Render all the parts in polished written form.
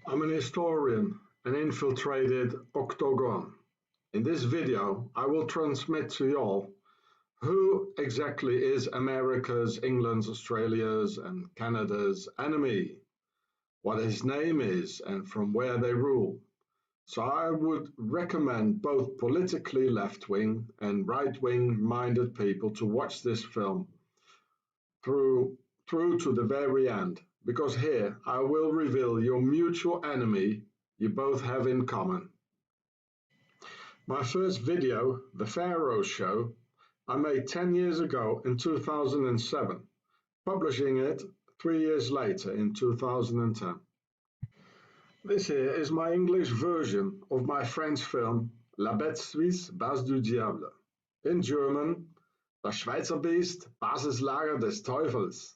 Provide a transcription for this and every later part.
I'm an historian, an infiltrated octagon. In this video, I will transmit to y'all who exactly is America's, England's, Australia's, and Canada's enemy, what his name is, and from where they rule. So I would recommend both politically left-wing and right-wing minded people to watch this film through to the very end, because here I will reveal your mutual enemy you both have in common. My first video, The Pharaoh Show, I made 10 years ago in 2007, publishing it 3 years later in 2010. This here is my English version of my French film La Bête Suisse, Base du Diable. In German, Das Schweizer Biest, Basislager des Teufels.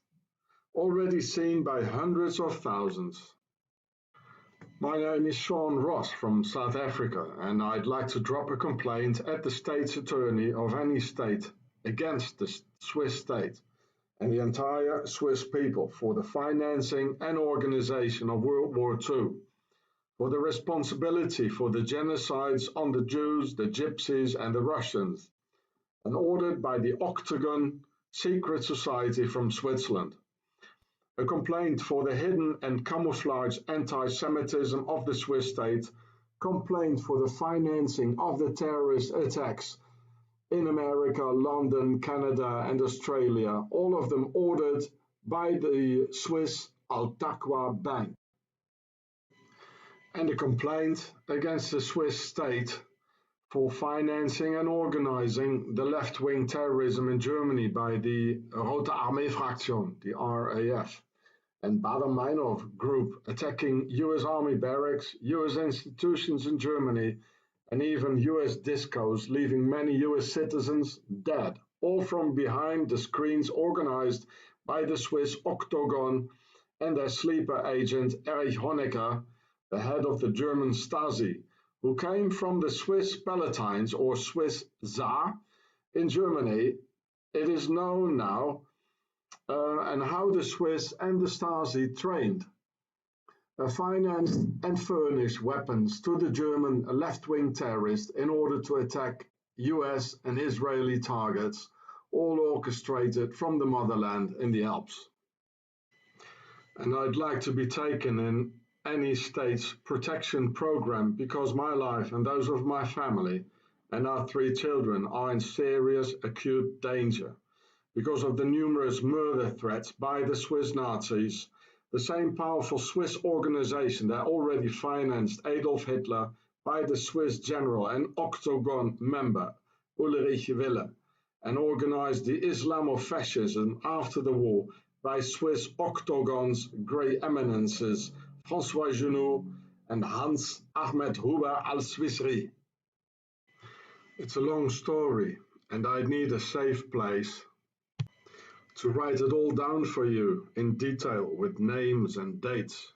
Already seen by hundreds of thousands. My name is Sean Ross from South Africa, and I'd like to drop a complaint at the State's Attorney of any state against the Swiss state and the entire Swiss people for the financing and organization of World War II, for the responsibility for the genocides on the Jews, the Gypsies, and the Russians, and ordered by the Octagon Secret Society from Switzerland. A complaint for the hidden and camouflaged anti-Semitism of the Swiss state, complaint for the financing of the terrorist attacks in America, London, Canada, and Australia, all of them ordered by the Swiss Al-Taqwa Bank. And a complaint against the Swiss state for financing and organizing the left-wing terrorism in Germany by the Rote Armee Fraktion, the RAF, and Baader-Meinhof group attacking US Army barracks, US institutions in Germany, and even US discos, leaving many US citizens dead, all from behind the screens organized by the Swiss Octagon and their sleeper agent Erich Honecker, the head of the German Stasi, who came from the Swiss Palatines or Swiss Saar in Germany. It is known now and how the Swiss and the Stasi trained, financed and furnished weapons to the German left-wing terrorists in order to attack US and Israeli targets, all orchestrated from the motherland in the Alps. And I'd like to be taken in any state's protection program because my life and those of my family and our 3 children are in serious acute danger because of the numerous murder threats by the Swiss Nazis, the same powerful Swiss organization that already financed Adolf Hitler by the Swiss general and Octagon member Ulrich Wille, and organized the Islamofascism after the war by Swiss Octagon's great eminences François Junot and Hans Ahmed Huber al-Swissri. It's a long story, and I'd need a safe place to write it all down for you in detail with names and dates.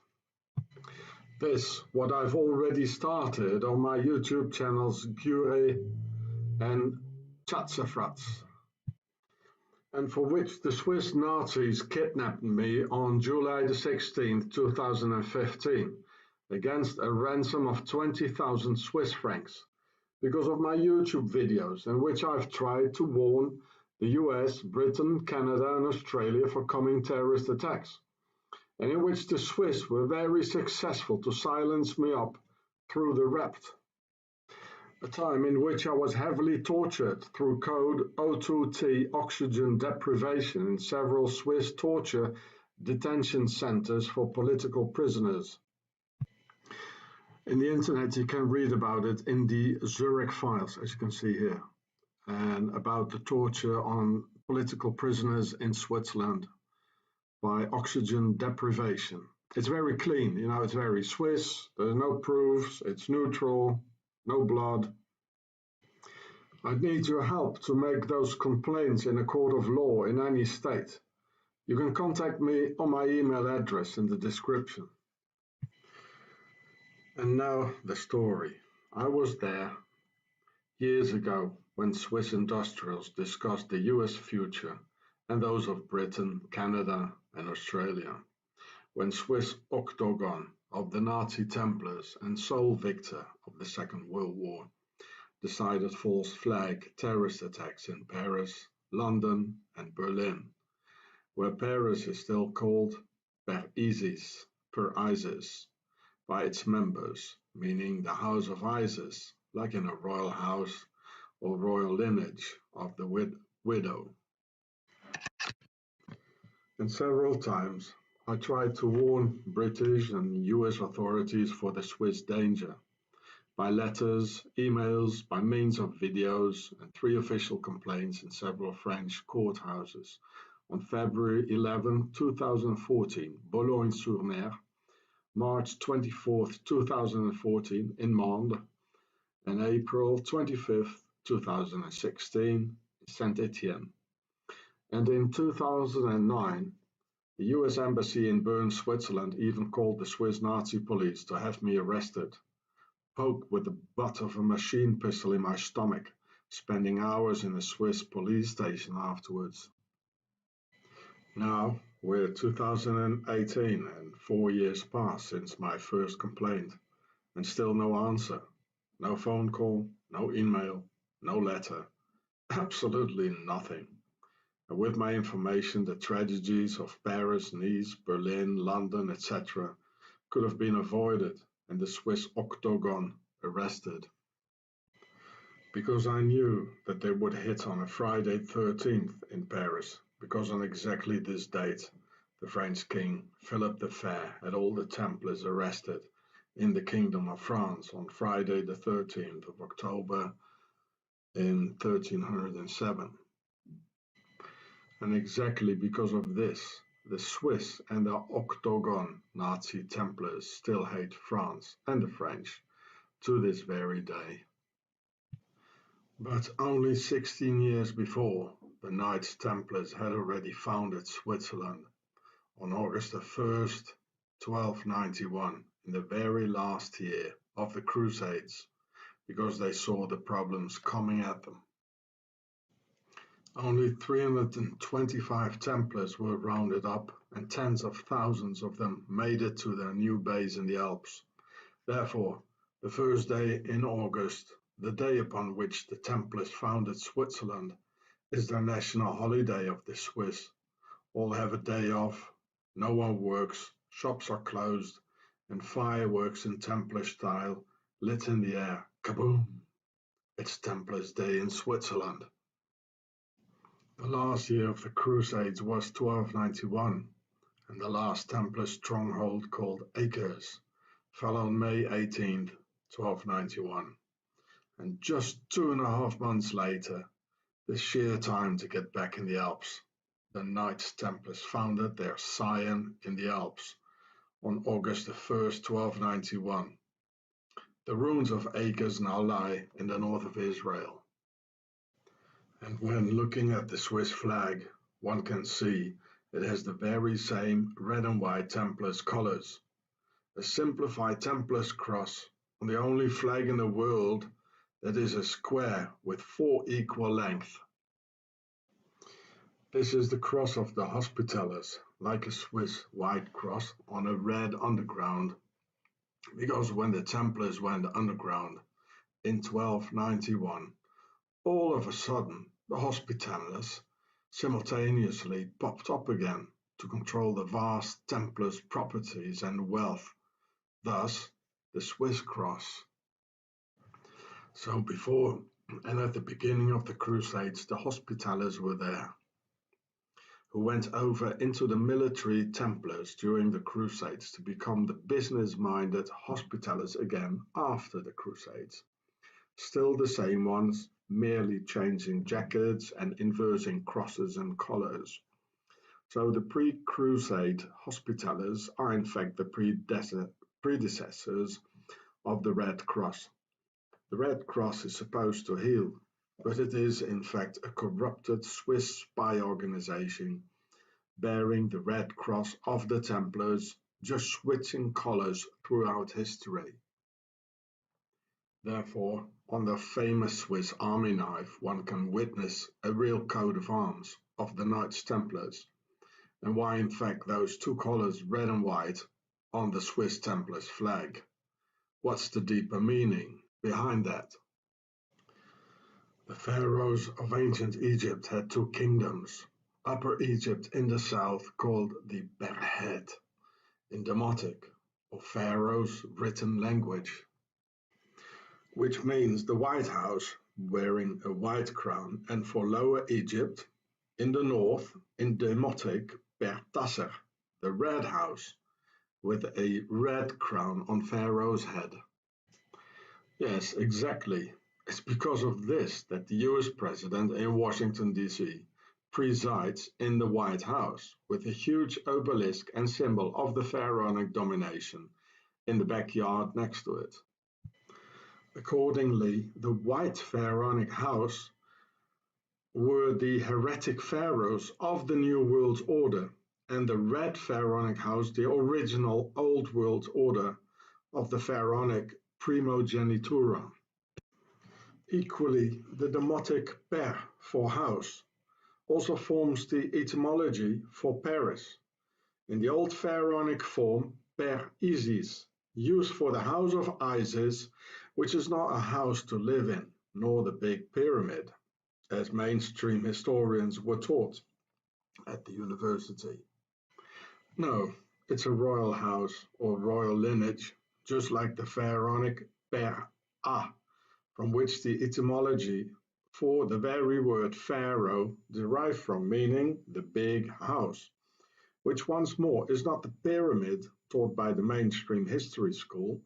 This, what I've already started on my YouTube channels Gure and Chatzefratz, and for which the Swiss Nazis kidnapped me on July the 16th, 2015, against a ransom of 20,000 Swiss francs, because of my YouTube videos in which I've tried to warn the US, Britain, Canada and Australia for coming terrorist attacks, and in which the Swiss were very successful to silence me up through the Rapt. A time in which I was heavily tortured through code O2T oxygen deprivation in several Swiss torture detention centers for political prisoners. In the internet you can read about it in the Zurich files, as you can see here, and about the torture on political prisoners in Switzerland by oxygen deprivation. It's very clean, you know, it's very Swiss, there's no proofs, it's neutral, no blood. I'd need your help to make those complaints in a court of law in any state. You can contact me on my email address in the description. And now the story. I was there years ago when Swiss industrials discussed the US future and those of Britain, Canada and Australia. When Swiss Octagon of the Nazi Templars and sole victor of the Second World War, decided false flag terrorist attacks in Paris, London, and Berlin, where Paris is still called per ISIS by its members, meaning the House of Isis, like in a royal house or royal lineage of the widow. And several times I tried to warn British and US authorities for the Swiss danger, by letters, emails, by means of videos, and 3 official complaints in several French courthouses on February 11, 2014, Boulogne-sur-Mer, March 24, 2014, in Mende, and April 25, 2016, Saint-Étienne. And in 2009, the US Embassy in Bern, Switzerland even called the Swiss Nazi police to have me arrested, poked with the butt of a machine pistol in my stomach, spending hours in a Swiss police station afterwards. Now we're 2018 and 4 years passed since my first complaint, and still no answer. No phone call, no email, no letter, absolutely nothing. And with my information, the tragedies of Paris, Nice, Berlin, London, etc. could have been avoided and the Swiss Octagon arrested. Because I knew that they would hit on a Friday 13th in Paris, because on exactly this date, the French King Philip the Fair had all the Templars arrested in the Kingdom of France on Friday the 13th of October in 1307. And exactly because of this, the Swiss and the Octagon Nazi Templars still hate France and the French to this very day. But only 16 years before, the Knights Templars had already founded Switzerland on August 1st, 1291, in the very last year of the Crusades, because they saw the problems coming at them. Only 325 Templars were rounded up, and tens of thousands of them made it to their new base in the Alps. Therefore, the first day in August, the day upon which the Templars founded Switzerland, is their national holiday of the Swiss. All have a day off, no one works, shops are closed, and fireworks in Templar style lit in the air. Kaboom! It's Templars' Day in Switzerland. The last year of the Crusades was 1291, and the last Templar stronghold, called Acres, fell on May 18th, 1291. And just 2.5 months later, the sheer time to get back in the Alps, the Knights Templars founded their scion in the Alps on August 1st, 1291. The ruins of Acres now lie in the north of Israel. And when looking at the Swiss flag, one can see it has the very same red and white Templars colors. A simplified Templars cross on the only flag in the world that is a square with 4 equal lengths. This is the cross of the Hospitallers, like a Swiss white cross on a red underground, because when the Templars went underground in 1291, all of a sudden the Hospitallers simultaneously popped up again to control the vast Templars' properties and wealth, thus the Swiss cross. So before and at the beginning of the Crusades, the Hospitallers were there, who went over into the military Templars during the Crusades to become the business-minded Hospitallers again after the Crusades. Still the same ones, merely changing jackets and inversing crosses and collars. So the pre-Crusade Hospitallers are in fact the predecessors of the Red Cross. The Red Cross is supposed to heal, but it is in fact a corrupted Swiss spy organization bearing the Red Cross of the Templars, just switching colors throughout history. Therefore, on the famous Swiss army knife, one can witness a real coat of arms of the Knights Templars, and why in fact those 2 colors, red and white, on the Swiss Templars flag. What's the deeper meaning behind that? The pharaohs of ancient Egypt had two kingdoms. Upper Egypt in the south, called the Berhad in Demotic, or Pharaoh's written language, which means the White House, wearing a white crown, and for Lower Egypt, in the north, in Demotic, Bertasser, the Red House, with a red crown on Pharaoh's head. Yes, exactly. It's because of this that the US President in Washington, D.C. presides in the White House, with a huge obelisk and symbol of the pharaonic domination in the backyard next to it. Accordingly, the White Pharaonic House were the heretic pharaohs of the New World Order, and the Red Pharaonic House the original Old World Order of the pharaonic primogenitura. Equally, the demotic per for house also forms the etymology for Paris. In the old pharaonic form, per Isis, used for the house of Isis, which is not a house to live in, nor the Big Pyramid, as mainstream historians were taught at the university. No, it's a royal house or royal lineage, just like the pharaonic per-a, from which the etymology for the very word pharaoh derived from, meaning the big house, which once more is not the pyramid taught by the mainstream history school,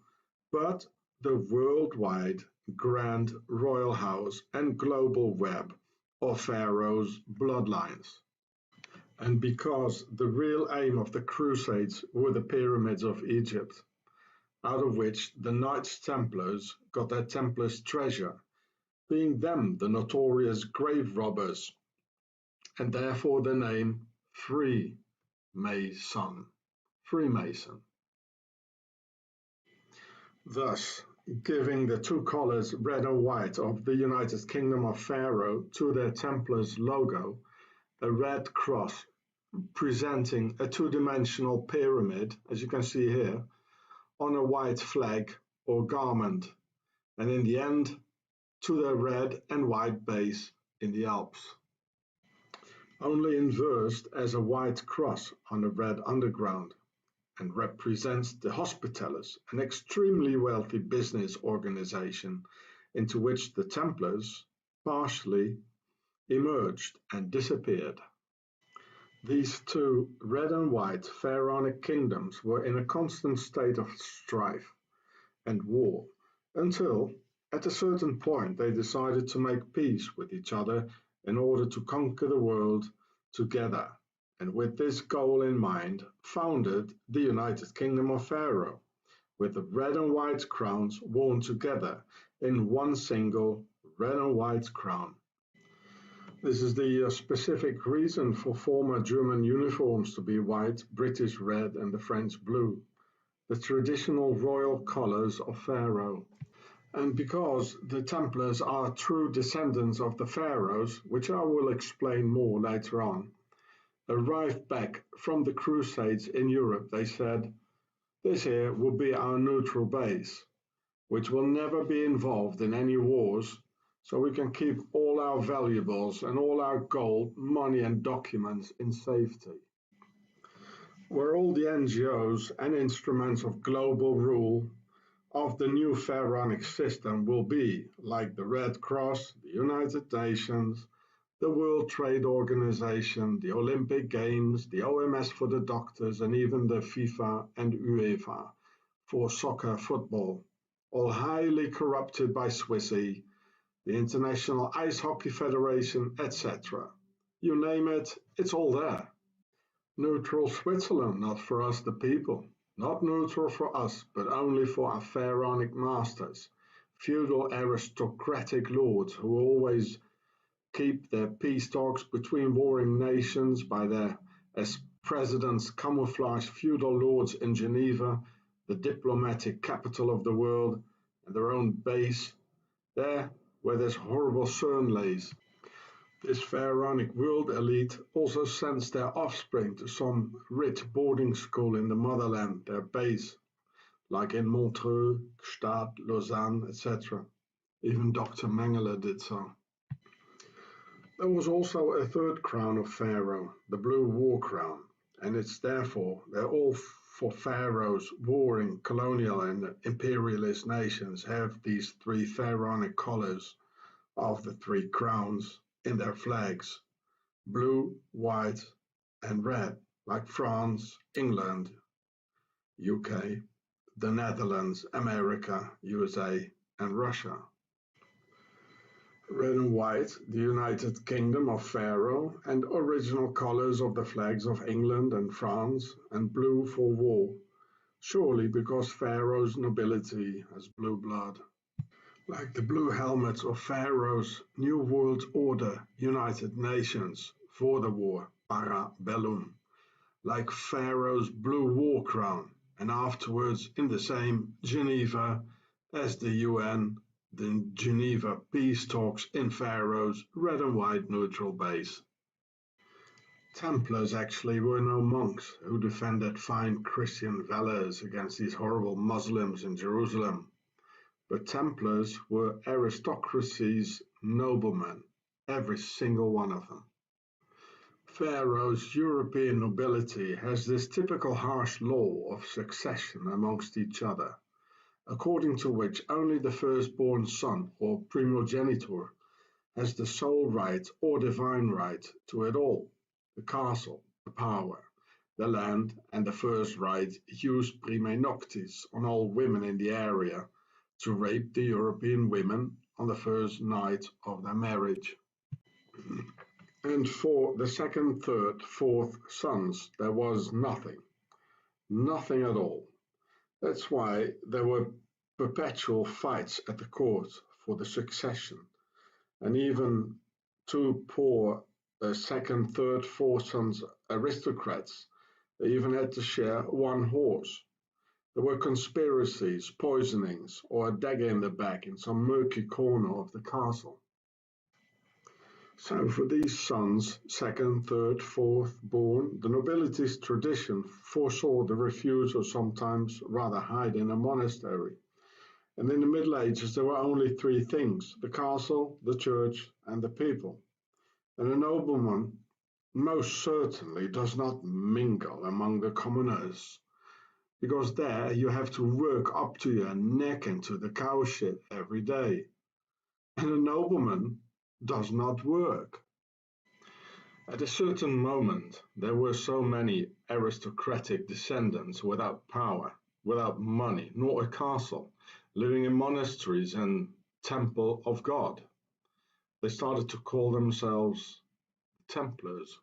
but the worldwide grand royal house and global web of pharaohs' bloodlines. And because the real aim of the Crusades were the pyramids of Egypt, out of which the Knights Templars got their Templars treasure, being them the notorious grave robbers, and therefore the name Freemason. Freemason. Thus, giving the two colors red and white of the United Kingdom of Pharaoh to their Templars logo, a red cross presenting a two-dimensional pyramid, as you can see here, on a white flag or garment, and in the end, to their red and white base in the Alps. Only inversed as a white cross on a red underground, and represents the Hospitallers, an extremely wealthy business organization into which the Templars partially emerged and disappeared. These two red and white pharaonic kingdoms were in a constant state of strife and war until, at a certain point, they decided to make peace with each other in order to conquer the world together, and with this goal in mind, founded the United Kingdom of Pharaoh, with the red and white crowns worn together in one single red and white crown. This is the specific reason for former German uniforms to be white, British red, and the French blue, the traditional royal colors of Pharaoh. And because the Templars are true descendants of the pharaohs, which I will explain more later on, arrived back from the Crusades in Europe, they said, "This here will be our neutral base, which will never be involved in any wars, so we can keep all our valuables and all our gold, money and documents in safety." Where all the NGOs and instruments of global rule of the new pharaonic system will be, like the Red Cross, the United Nations, the World Trade Organization, the Olympic Games, the OMS for the doctors, and even the FIFA and UEFA for soccer football, all highly corrupted by Swissy, the International Ice Hockey Federation, etc. You name it, it's all there. Neutral Switzerland, not for us the people. Not neutral for us, but only for our pharaonic masters, feudal aristocratic lords who always keep their peace talks between warring nations by their, as presidents, camouflaged feudal lords in Geneva, the diplomatic capital of the world, and their own base, there where this horrible CERN lays. This pharaonic world elite also sends their offspring to some rich boarding school in the motherland, their base, like in Montreux, Gstaad, Lausanne, etc. Even Dr. Mengele did so. There was also a third crown of Pharaoh, the blue war crown, and they're all for pharaohs warring colonial and imperialist nations have these three pharaonic colors of the three crowns in their flags: blue, white, and red, like France, England, UK, the Netherlands, America, USA, and Russia. Red and white, the United Kingdom of Pharaoh, and original colors of the flags of England and France, and blue for war, surely because Pharaoh's nobility has blue blood. Like the blue helmets of Pharaoh's New World Order United Nations for the war, para bellum, like Pharaoh's blue war crown, and afterwards in the same Geneva as the UN, the Geneva peace talks in Pharaoh's red and white neutral base. Templars actually were no monks who defended fine Christian values against these horrible Muslims in Jerusalem. But Templars were aristocracy's noblemen, every single one of them. Pharaoh's European nobility has this typical harsh law of succession amongst each other, according to which only the firstborn son, or primogenitor, has the sole right or divine right to it all: the castle, the power, the land, and the first right jus prime noctis on all women in the area to rape the European women on the first night of their marriage. And for the second, third, fourth sons, there was nothing. Nothing at all. That's why there were perpetual fights at the court for the succession. And even two poor second, third, fourth sons aristocrats, they even had to share one horse. There were conspiracies, poisonings, or a dagger in the back in some murky corner of the castle. So for these sons, second, third, fourth born, the nobility's tradition foresaw the refusal sometimes rather hide in a monastery. And in the Middle Ages there were only three things: the castle, the church, and the people. And a nobleman most certainly does not mingle among the commoners, because there you have to work up to your neck into the cowshed every day. And a nobleman does not work. At a certain moment, there were so many aristocratic descendants without power, without money, nor a castle, living in monasteries and temple of God. They started to call themselves Templars,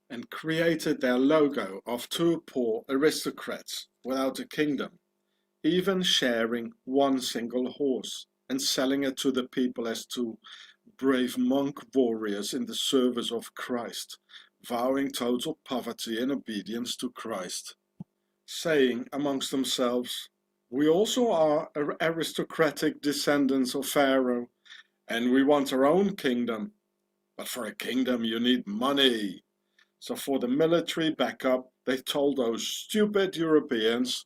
and created their logo of two poor aristocrats without a kingdom, even sharing one single horse and selling it to the people as two brave monk warriors in the service of Christ, vowing total poverty and obedience to Christ, saying amongst themselves, "We also are aristocratic descendants of Pharaoh, and we want our own kingdom. But for a kingdom you need money." So for the military backup, they told those stupid Europeans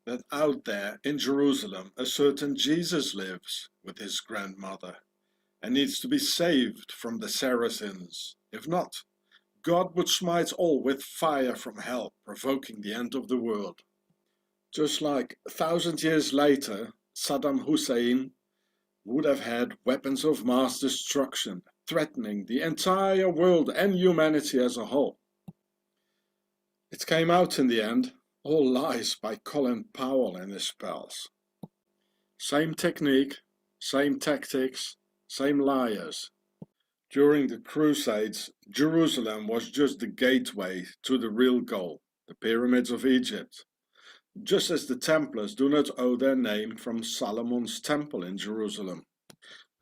that out there in Jerusalem a certain Jesus lives with his grandmother and needs to be saved from the Saracens. If not, God would smite all with fire from hell, provoking the end of the world. Just like 1,000 years later, Saddam Hussein would have had weapons of mass destruction, threatening the entire world and humanity as a whole. It came out in the end, all lies by Colin Powell and his pals. Same technique, same tactics, same liars. During the Crusades, Jerusalem was just the gateway to the real goal, the pyramids of Egypt. Just as the Templars do not owe their name from Solomon's temple in Jerusalem.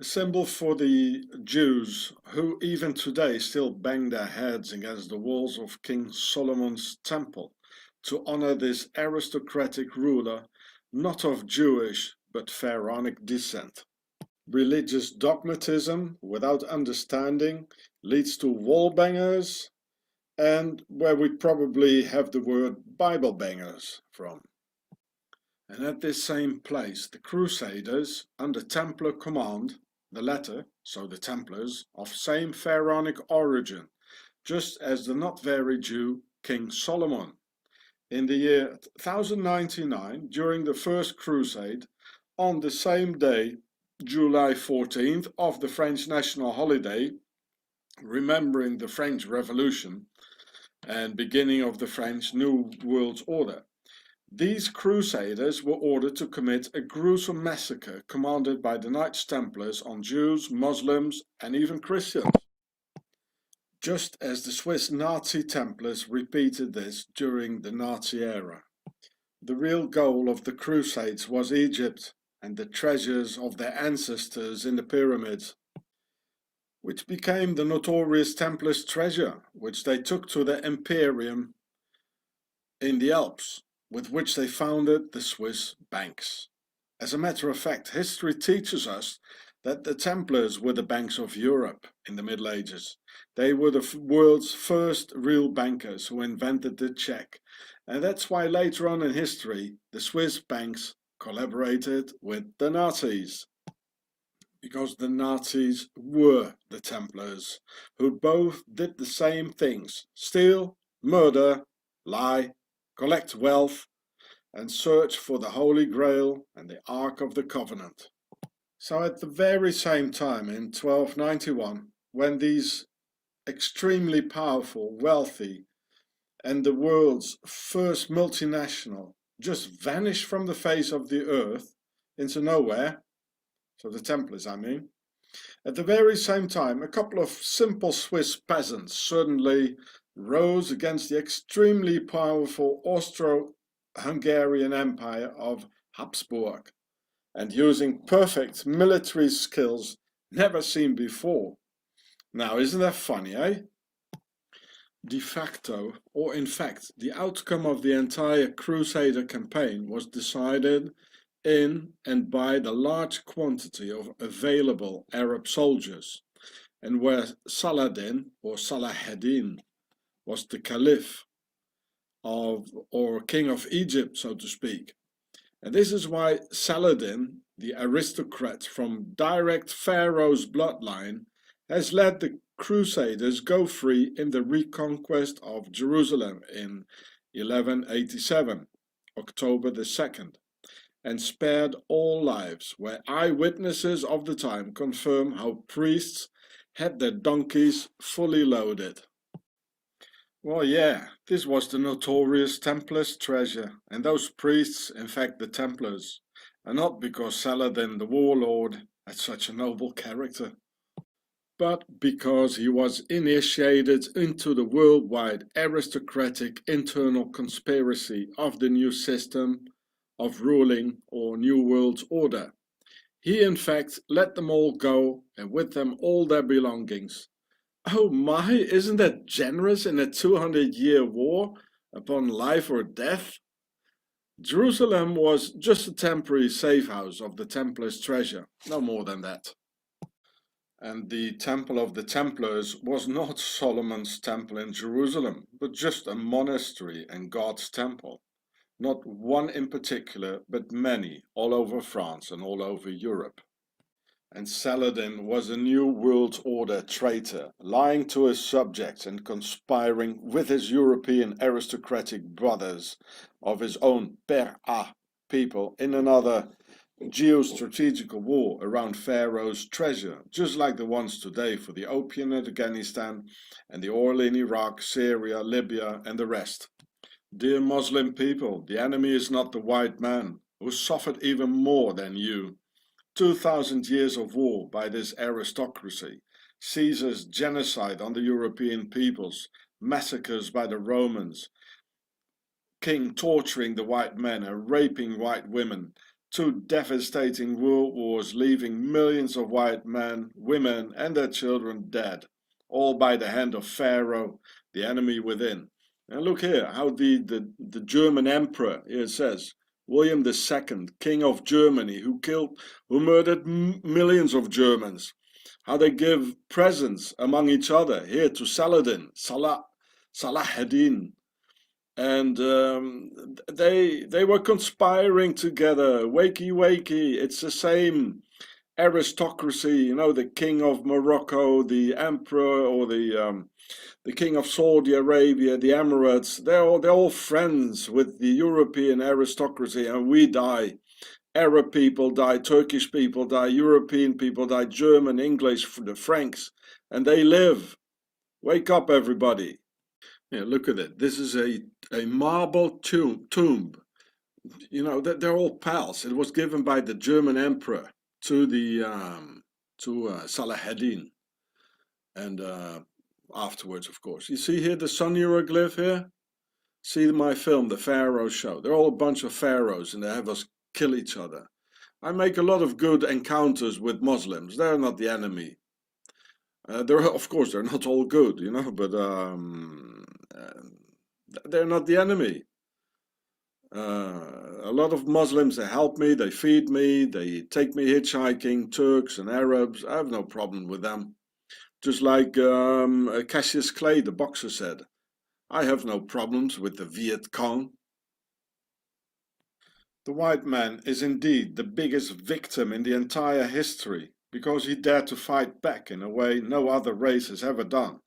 A symbol for the Jews who even today still bang their heads against the walls of King Solomon's temple to honor this aristocratic ruler, not of Jewish but Pharaonic descent. Religious dogmatism without understanding leads to wall bangers, and where we probably have the word Bible bangers from. And at this same place, the Crusaders, under Templar command, the latter, so the Templars, of same Pharaonic origin, just as the not very Jew King Solomon. In the year 1099, during the First Crusade, on the same day, July 14th, of the French national holiday, remembering the French Revolution and beginning of the French New World Order, these Crusaders were ordered to commit a gruesome massacre commanded by the Knights Templars on Jews, Muslims, and even Christians. Just as the Swiss Nazi Templars repeated this during the Nazi era. The real goal of the Crusades was Egypt and the treasures of their ancestors in the pyramids, which became the notorious Templars' treasure, which they took to their imperium in the Alps, with which they founded the Swiss banks. As a matter of fact, history teaches us that the Templars were the banks of Europe in the Middle Ages. They were the world's first real bankers who invented the check. And that's why later on in history, the Swiss banks collaborated with the Nazis. Because the Nazis were the Templars, who both did the same things: steal, murder, lie, collect wealth, and search for the Holy Grail and the Ark of the Covenant. So at the very same time, in 1291, when these extremely powerful, wealthy, and the world's first multinational just vanished from the face of the earth into nowhere, so the Templars I mean, at the very same time a couple of simple Swiss peasants suddenly rose against the extremely powerful Austro-Hungarian Empire of Habsburg, and using perfect military skills never seen before. Now, isn't that funny, eh? De facto, or in fact, the outcome of the entire Crusader campaign was decided in and by the large quantity of available Arab soldiers, and where Saladin, or Salahaddin, was the Caliph of, or King of Egypt, so to speak. And this is why Saladin, the aristocrat from direct Pharaoh's bloodline, has let the Crusaders go free in the reconquest of Jerusalem in 1187, October the 2nd, and spared all lives, where eyewitnesses of the time confirm how priests had their donkeys fully loaded. Well, yeah, this was the notorious Templars' treasure, and those priests, in fact the Templars, and not because Saladin the warlord had such a noble character, but because he was initiated into the worldwide aristocratic internal conspiracy of the new system of ruling or New World Order. He in fact let them all go, and with them all their belongings. Oh my, isn't that generous in a 200-year war upon life or death? Jerusalem was just a temporary safe house of the Templars' treasure, no more than that. And the Temple of the Templars was not Solomon's temple in Jerusalem, but just a monastery and God's temple. Not one in particular, but many, all over France and all over Europe. And Saladin was a New World Order traitor, lying to his subjects and conspiring with his European aristocratic brothers of his own Per-Ah people in another geostrategical war around Pharaoh's treasure, just like the ones today for the opium in Afghanistan and the oil in Iraq, Syria, Libya and the rest. Dear Muslim people, the enemy is not the white man, who suffered even more than you. 2,000 years of war by this aristocracy, Caesar's genocide on the European peoples, massacres by the Romans, king torturing the white men and raping white women, 2 devastating world wars leaving millions of white men, women and their children dead, all by the hand of Pharaoh, the enemy within. And look here, how the German emperor, here it says, William II, King of Germany, who murdered millions of Germans. How they give presents among each other, here to Salahuddin. And they were conspiring together. Wakey, wakey, it's the same aristocracy, you know, the king of Morocco, the emperor, or the king of Saudi Arabia, the Emirates. They're all friends with the European aristocracy, and we die. Arab people die, Turkish people die, European people die, German, English, the Franks, and they live. Wake up, everybody. Yeah, look at it. This is a marble tomb. You know, they're all pals. It was given by the German emperor to the Salahuddin, and afterwards, of course. You see here the sun hieroglyph here? See my film, The Pharaoh Show. They're all a bunch of pharaohs, and they have us kill each other. I make a lot of good encounters with Muslims. They're not the enemy. Of course, they're not all good, you know, but they're not the enemy. A lot of Muslims, they help me, they feed me, they take me hitchhiking, Turks and Arabs. I have no problem with them. Just like Cassius Clay, the boxer, said, I have no problems with the Viet Cong. The white man is indeed the biggest victim in the entire history, because he dared to fight back in a way no other race has ever done.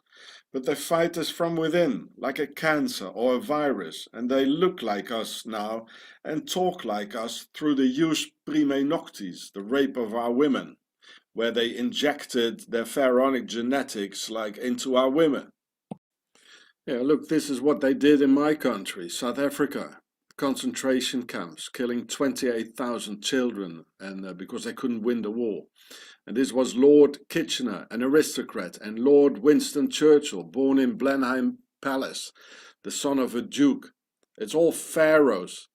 But they fight us from within, like a cancer or a virus, and they look like us now and talk like us through the jus prime noctis, the rape of our women, where they injected their pharaonic genetics like into our women. Yeah, look, this is what they did in my country, South Africa. Concentration camps, killing 28,000 children, and because they couldn't win the war. And this was Lord Kitchener, an aristocrat, and Lord Winston Churchill, born in Blenheim Palace, the son of a duke. It's all pharaohs,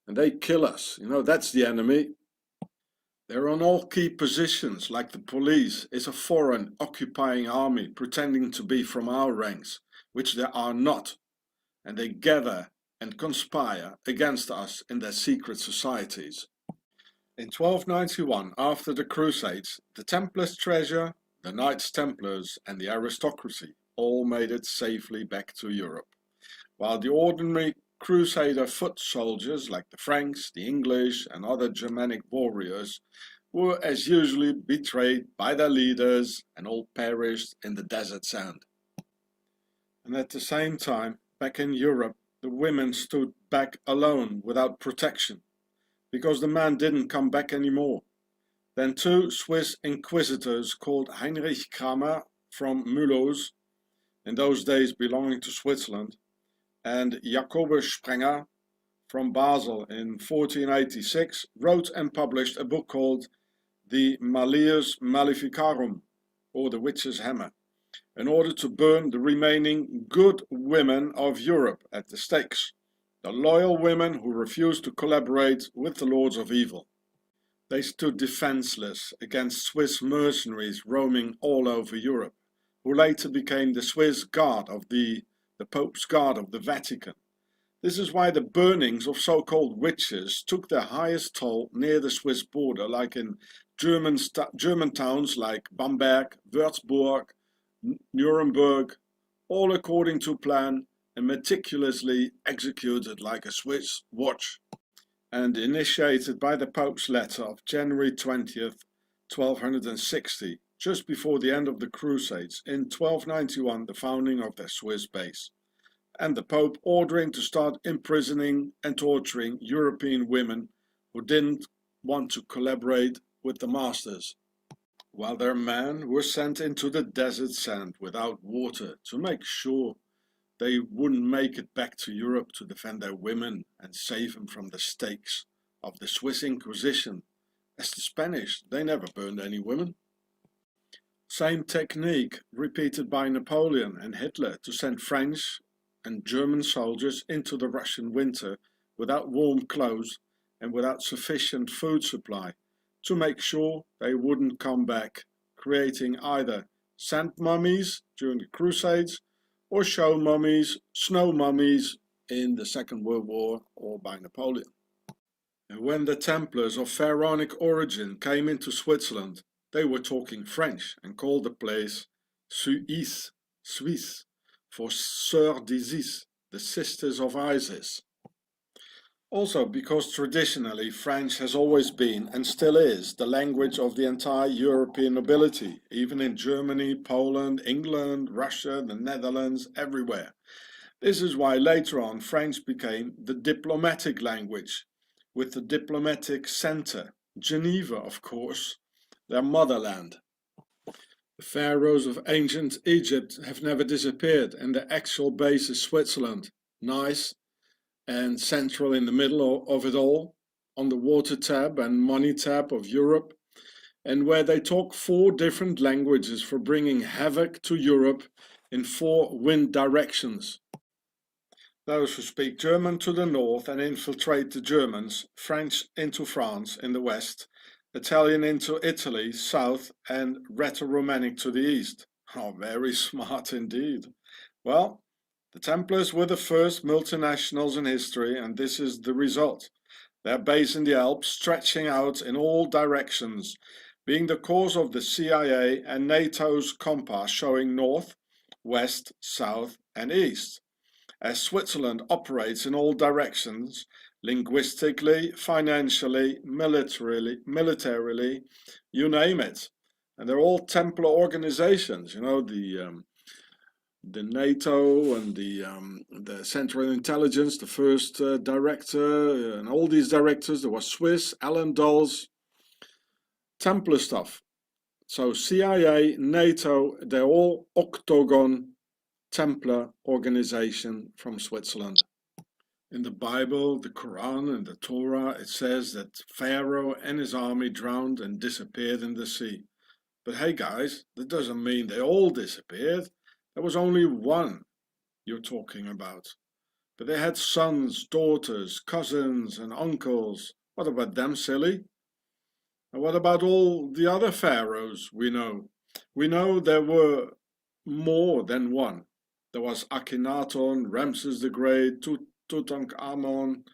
and they kill us. You know, that's the enemy. They're on all key positions, like the police is a foreign occupying army pretending to be from our ranks, which they are not. And they gather and conspire against us in their secret societies. In 1291, after the Crusades, the Templars' treasure, the Knights Templars and the aristocracy all made it safely back to Europe, while the ordinary Crusader foot soldiers like the Franks, the English and other Germanic warriors were as usually betrayed by their leaders and all perished in the desert sand. And at the same time, back in Europe, the women stood back alone without protection, because the man didn't come back anymore. Then two Swiss inquisitors called Heinrich Kramer from Mulhouse, in those days belonging to Switzerland, and Jacobus Sprenger from Basel in 1486, wrote and published a book called the Malleus Maleficarum, or the Witch's Hammer, in order to burn the remaining good women of Europe at the stakes, the loyal women who refused to collaborate with the lords of evil. They stood defenseless against Swiss mercenaries roaming all over Europe, who later became the Swiss Guard of the Pope's Guard of the Vatican. This is why the burnings of so-called witches took their highest toll near the Swiss border, like in German towns like Bamberg, Würzburg, Nuremberg, all according to plan and meticulously executed like a Swiss watch, and initiated by the Pope's letter of January 20th, 1260, just before the end of the Crusades, in 1291 the founding of their Swiss base, and the Pope ordering to start imprisoning and torturing European women who didn't want to collaborate with the masters, while their men were sent into the desert sand without water to make sure they wouldn't make it back to Europe to defend their women and save them from the stakes of the Swiss Inquisition. As the Spanish, they never burned any women. Same technique repeated by Napoleon and Hitler to send French and German soldiers into the Russian winter without warm clothes and without sufficient food supply, to make sure they wouldn't come back, creating either sand mummies during the Crusades or show mummies, snow mummies in the Second World War or by Napoleon. And when the Templars of Pharaonic origin came into Switzerland, they were talking French and called the place Suisse, for Sœurs d'Isis, the sisters of Isis. Also because traditionally French has always been and still is the language of the entire European nobility, even in Germany, Poland, England, Russia, the Netherlands, everywhere. This is why later on French became the diplomatic language, with the diplomatic center, Geneva of course, their motherland. The pharaohs of ancient Egypt have never disappeared and their actual base is Switzerland, nice and central in the middle of it all, on the water tab and money tab of Europe, and where they talk 4 different languages for bringing havoc to Europe in 4 wind directions. Those who speak German to the north and infiltrate the Germans, French into France in the west, Italian into Italy south, and Rheto-Romanic to the east. Oh, very smart indeed. Well, the Templars were the first multinationals in history, and this is the result. Their base in the Alps stretching out in all directions, being the cause of the CIA and NATO's compass showing north, west, south, and east. As Switzerland operates in all directions, linguistically, financially, militarily, you name it. And they're all Templar organizations, you know, the NATO and the Central Intelligence, the first director, and all these directors. There was Swiss, Alan Dulles, Templar stuff. So CIA, NATO, they're all Octagon Templar organization from Switzerland. In the Bible, the Quran and the Torah, it says that Pharaoh and his army drowned and disappeared in the sea. But hey guys, that doesn't mean they all disappeared. There was only one you're talking about. But they had sons, daughters, cousins and uncles. What about them, silly? And what about all the other pharaohs we know? We know there were more than one. There was Akhenaton, Ramses the Great, Tutankhamun,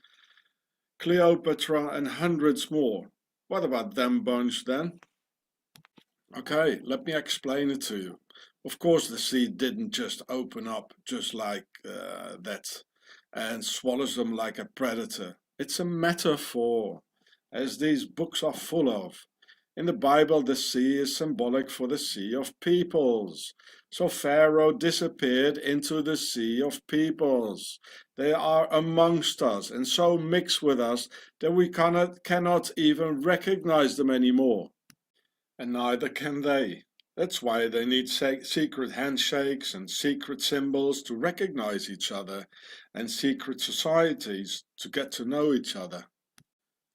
Cleopatra and hundreds more. What about them bunch then? Okay, let me explain it to you. Of course, the sea didn't just open up just like that and swallows them like a predator. It's a metaphor, as these books are full of. In the Bible, the sea is symbolic for the sea of peoples. So Pharaoh disappeared into the sea of peoples. They are amongst us and so mixed with us that we cannot even recognize them anymore. And neither can they. That's why they need secret handshakes and secret symbols to recognize each other, and secret societies to get to know each other.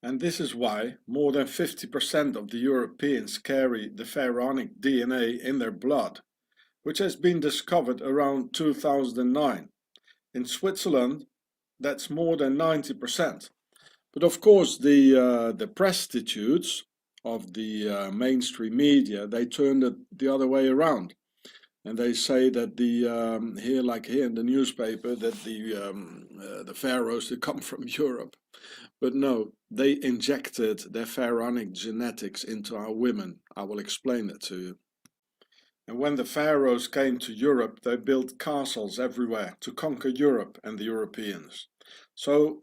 And this is why more than 50% of the Europeans carry the pharaonic DNA in their blood, which has been discovered around 2009. In Switzerland, that's more than 90%. But of course, the prostitutes of the mainstream media, they turned it the other way around, and they say that here in the newspaper, that the pharaohs they come from Europe, but no, they injected their pharaonic genetics into our women. I will explain that to you. And when the pharaohs came to Europe, they built castles everywhere to conquer Europe and the Europeans. So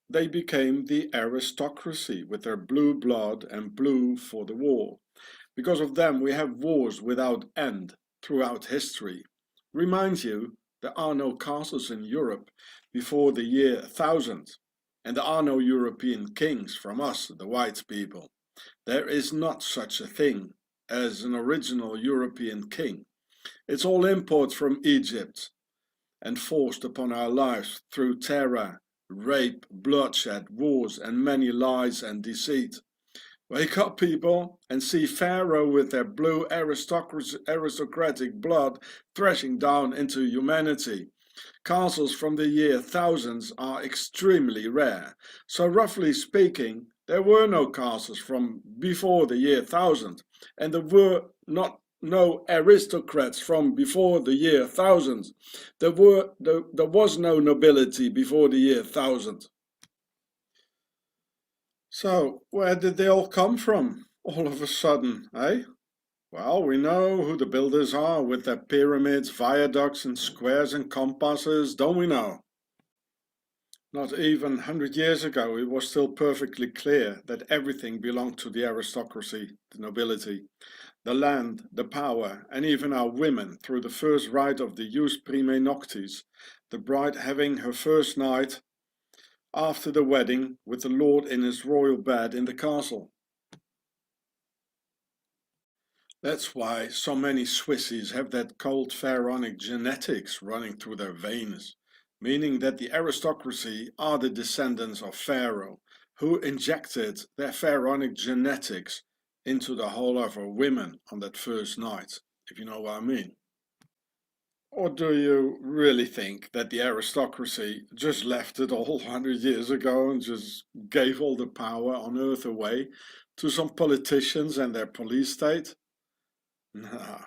they became the aristocracy with their blue blood and blue for the war. Because of them, we have wars without end throughout history. Remind you, there are no castles in Europe before the year 1000, and there are no European kings from us, the white people. There is not such a thing as an original European king. It's all imports from Egypt and forced upon our lives through terror, rape, bloodshed, wars, and many lies and deceit. Wake up, people, and see Pharaoh with their blue aristocratic blood thrashing down into humanity. Castles from the year 1000s are extremely rare, so roughly speaking, there were no castles from before the year 1000, and there were no aristocrats from before the year 1000. There was no nobility before the year 1000. So, where did they all come from, all of a sudden, eh? Well, we know who the builders are with their pyramids, viaducts and squares and compasses, don't we know? Not even 100 years ago, it was still perfectly clear that everything belonged to the aristocracy, the nobility, the land, the power, and even our women through the first rite of the jus prime noctis, the bride having her first night after the wedding with the lord in his royal bed in the castle. That's why so many Swissies have that cold pharaonic genetics running through their veins, meaning that the aristocracy are the descendants of Pharaoh, who injected their pharaonic genetics into the whole of our women on that first night, if you know what I mean. Or do you really think that the aristocracy just left it all 100 years ago and just gave all the power on earth away to some politicians and their police state? Nah.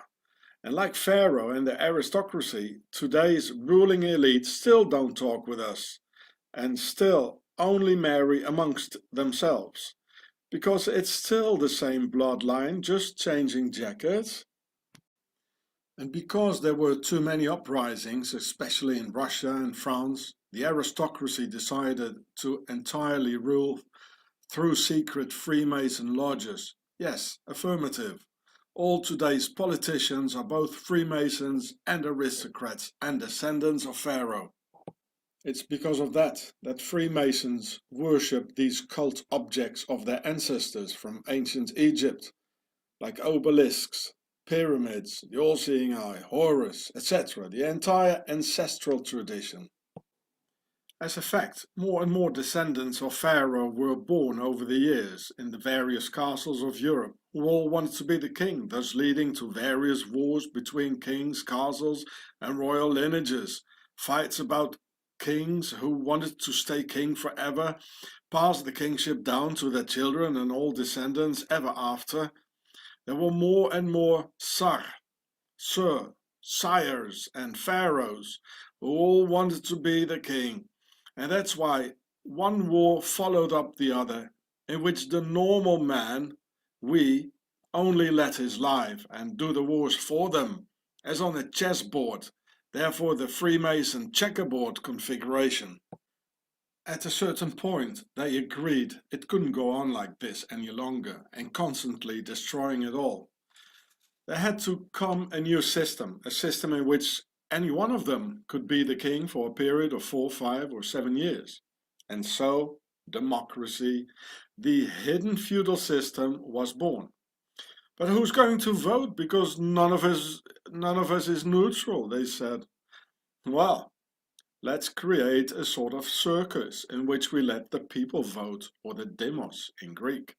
And like Pharaoh and the aristocracy, today's ruling elite still don't talk with us and still only marry amongst themselves, because it's still the same bloodline, just changing jackets. And because there were too many uprisings, especially in Russia and France, the aristocracy decided to entirely rule through secret Freemason lodges. Yes, affirmative. All today's politicians are both Freemasons and aristocrats and descendants of Pharaoh. It's because of that Freemasons worship these cult objects of their ancestors from ancient Egypt, like obelisks, pyramids, the all-seeing eye, Horus, etc., the entire ancestral tradition. As a fact, more and more descendants of Pharaoh were born over the years in the various castles of Europe, who all wanted to be the king, thus leading to various wars between kings, castles, and royal lineages, fights about kings who wanted to stay king forever, pass the kingship down to their children and all descendants ever after. There were more and more Sar, Sir, sires, and pharaohs who all wanted to be the king. And that's why one war followed up the other, in which the normal man, we, only let his life and do the wars for them, as on a chessboard, therefore the Freemason checkerboard configuration. At a certain point, they agreed it couldn't go on like this any longer and constantly destroying it all. There had to come a new system, a system in which any one of them could be the king for a period of 4, 5, or 7 years. And so, democracy, the hidden feudal system, was born. But who's going to vote? Because none of us is neutral, they said. Well, let's create a sort of circus in which we let the people vote, or the demos in Greek.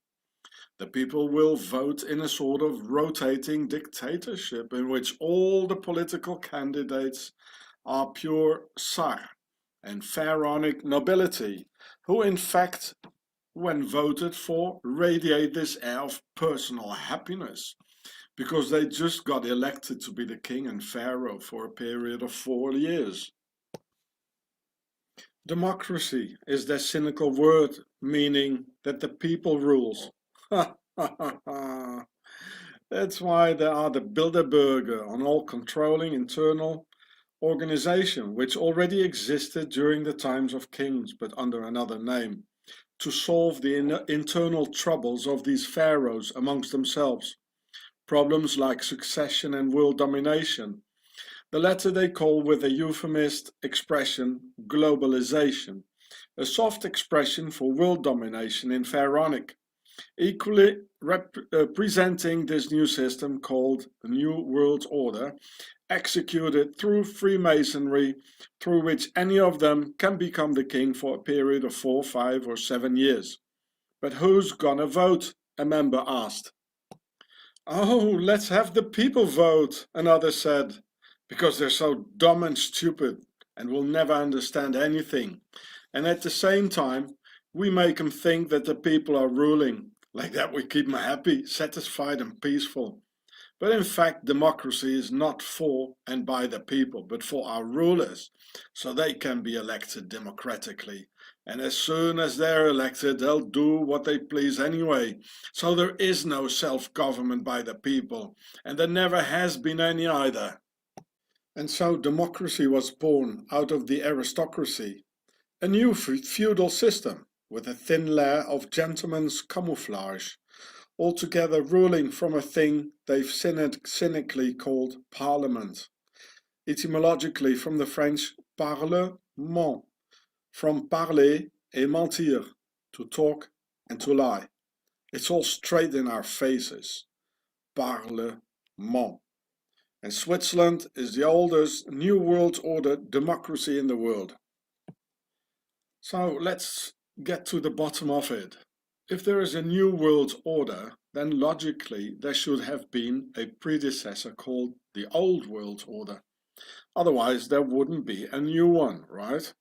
The people will vote in a sort of rotating dictatorship in which all the political candidates are pure Tsar and pharaonic nobility, who in fact, when voted for, radiate this air of personal happiness, because they just got elected to be the king and pharaoh for a period of 4 years. Democracy is their cynical word, meaning that the people rules. That's why there are the Bilderberger on all controlling internal organization, which already existed during the times of kings, but under another name, to solve the internal troubles of these pharaohs amongst themselves. Problems like succession and world domination. The latter they call with a euphemist expression globalization, a soft expression for world domination in pharaonic, equally representing this new system called the New World Order, executed through Freemasonry, through which any of them can become the king for a period of 4, 5, or 7 years. But who's gonna vote? A member asked. Oh, let's have the people vote, another said, because they're so dumb and stupid and will never understand anything. And at the same time, we make them think that the people are ruling. Like that we keep them happy, satisfied and peaceful. But in fact, democracy is not for and by the people, but for our rulers, so they can be elected democratically And as soon as they're elected, they'll do what they please anyway. So there is no self-government by the people, and there never has been any either. And so democracy was born out of the aristocracy, a new feudal system with a thin layer of gentlemen's camouflage, altogether ruling from a thing they've cynically called parliament, etymologically from the French parlement, from parler et mentir, to talk and to lie. It's all straight in our faces. Parlement. And Switzerland is the oldest New World Order democracy in the world. So let's get to the bottom of it. If there is a New World Order, then logically there should have been a predecessor called the Old World Order. Otherwise there wouldn't be a new one, right?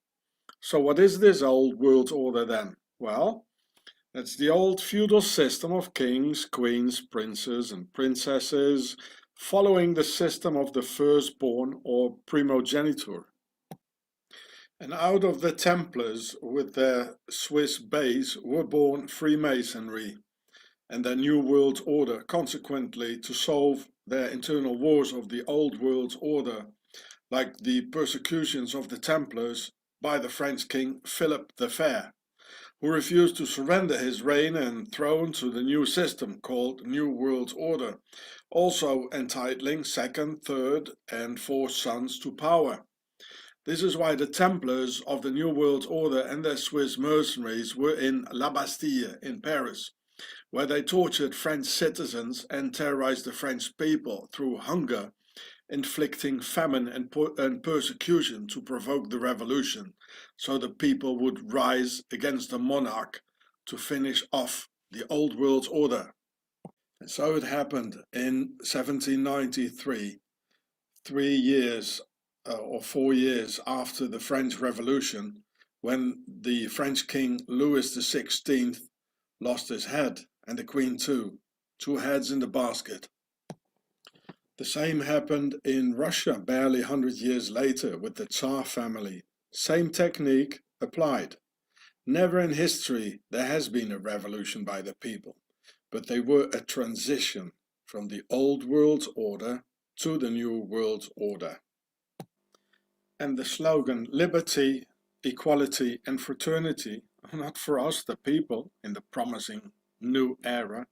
So what is this Old World Order then? Well, it's the old feudal system of kings, queens, princes and princesses, following the system of the firstborn or primogeniture. And out of the Templars with their Swiss base were born Freemasonry and their New World Order, consequently to solve their internal wars of the Old World Order, like the persecutions of the Templars by the French king Philip the Fair, who refused to surrender his reign and throne to the new system called New World Order, also entitling second, third and fourth sons to power. This is why the Templars of the New World Order and their Swiss mercenaries were in La Bastille in Paris, where they tortured French citizens and terrorized the French people through hunger, inflicting famine and persecution to provoke the revolution, so the people would rise against the monarch to finish off the Old World Order. And so it happened in 1793, 3 years or 4 years after the French Revolution, when the French King Louis XVI lost his head, and the Queen too, 2 heads in the basket. The same happened in Russia barely 100 years later with the Tsar family. Same technique applied. Never in history there has been a revolution by the people, but they were a transition from the Old World Order to the New World Order. And the slogan liberty, equality and fraternity are not for us the people in the promising new era,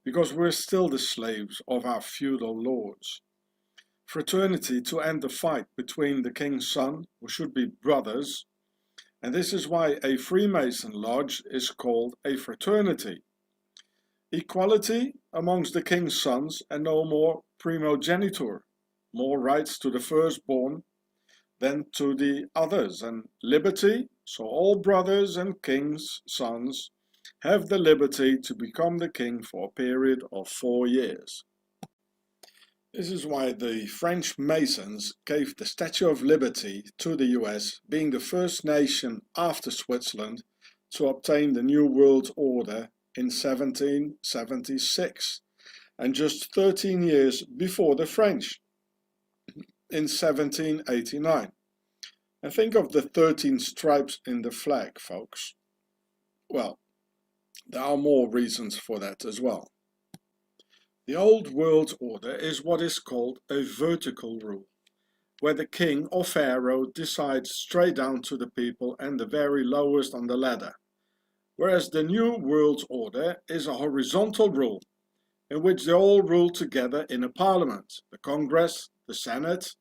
because we're still the slaves of our feudal lords. Fraternity to end the fight between the king's son, who should be brothers, and this is why a Freemason lodge is called a fraternity. Equality amongst the king's sons and no more primogeniture, more rights to the firstborn than to the others, and liberty, so all brothers and king's sons have the liberty to become the king for a period of 4 years. This is why the French Masons gave the Statue of Liberty to the US, being the first nation after Switzerland to obtain the New World Order in 1776, and just 13 years before the French, in 1789. And think of the 13 stripes in the flag, folks. Well, there are more reasons for that as well. The Old World Order is what is called a vertical rule, where the king or pharaoh decides straight down to the people and the very lowest on the ladder, whereas the New World Order is a horizontal rule, in which they all rule together in a parliament, the Congress, the Senate,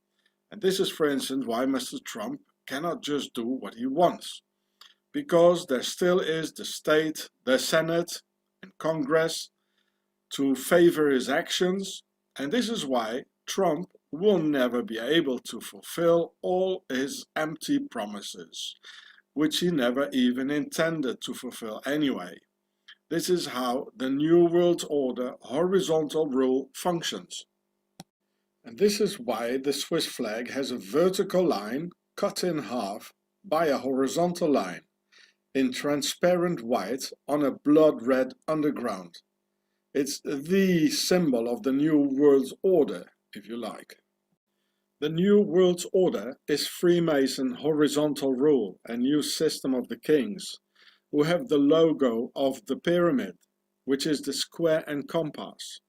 and this is for instance why Mr. Trump cannot just do what he wants, because there still is the state, the Senate and Congress to favor his actions, and this is why Trump will never be able to fulfill all his empty promises, which he never even intended to fulfill anyway. This is how the New World Order horizontal rule functions. And this is why the Swiss flag has a vertical line cut in half by a horizontal line in transparent white on a blood red underground. It's the symbol of the New World Order, if you like. The New World Order is Freemason horizontal rule, a new system of the kings, who have the logo of the pyramid, which is the square and compass,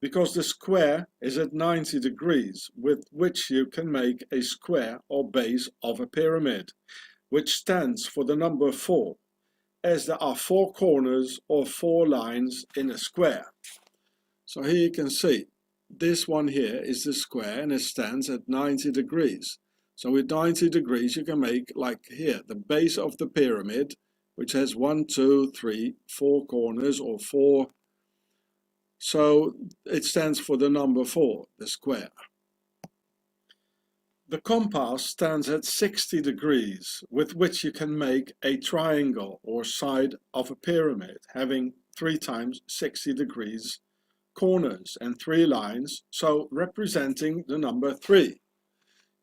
because the square is at 90 degrees, with which you can make a square or base of a pyramid, which stands for the number 4, as there are 4 corners or 4 lines in a square. So here you can see, this one here is the square and it stands at 90 degrees. So with 90 degrees you can make, like here, the base of the pyramid, which has 1, 2, 3, 4 corners or 4. So it stands for the number 4, the square. The compass stands at 60 degrees, with which you can make a triangle or side of a pyramid, having 3 times 60 degrees corners and 3 lines, so representing the number 3.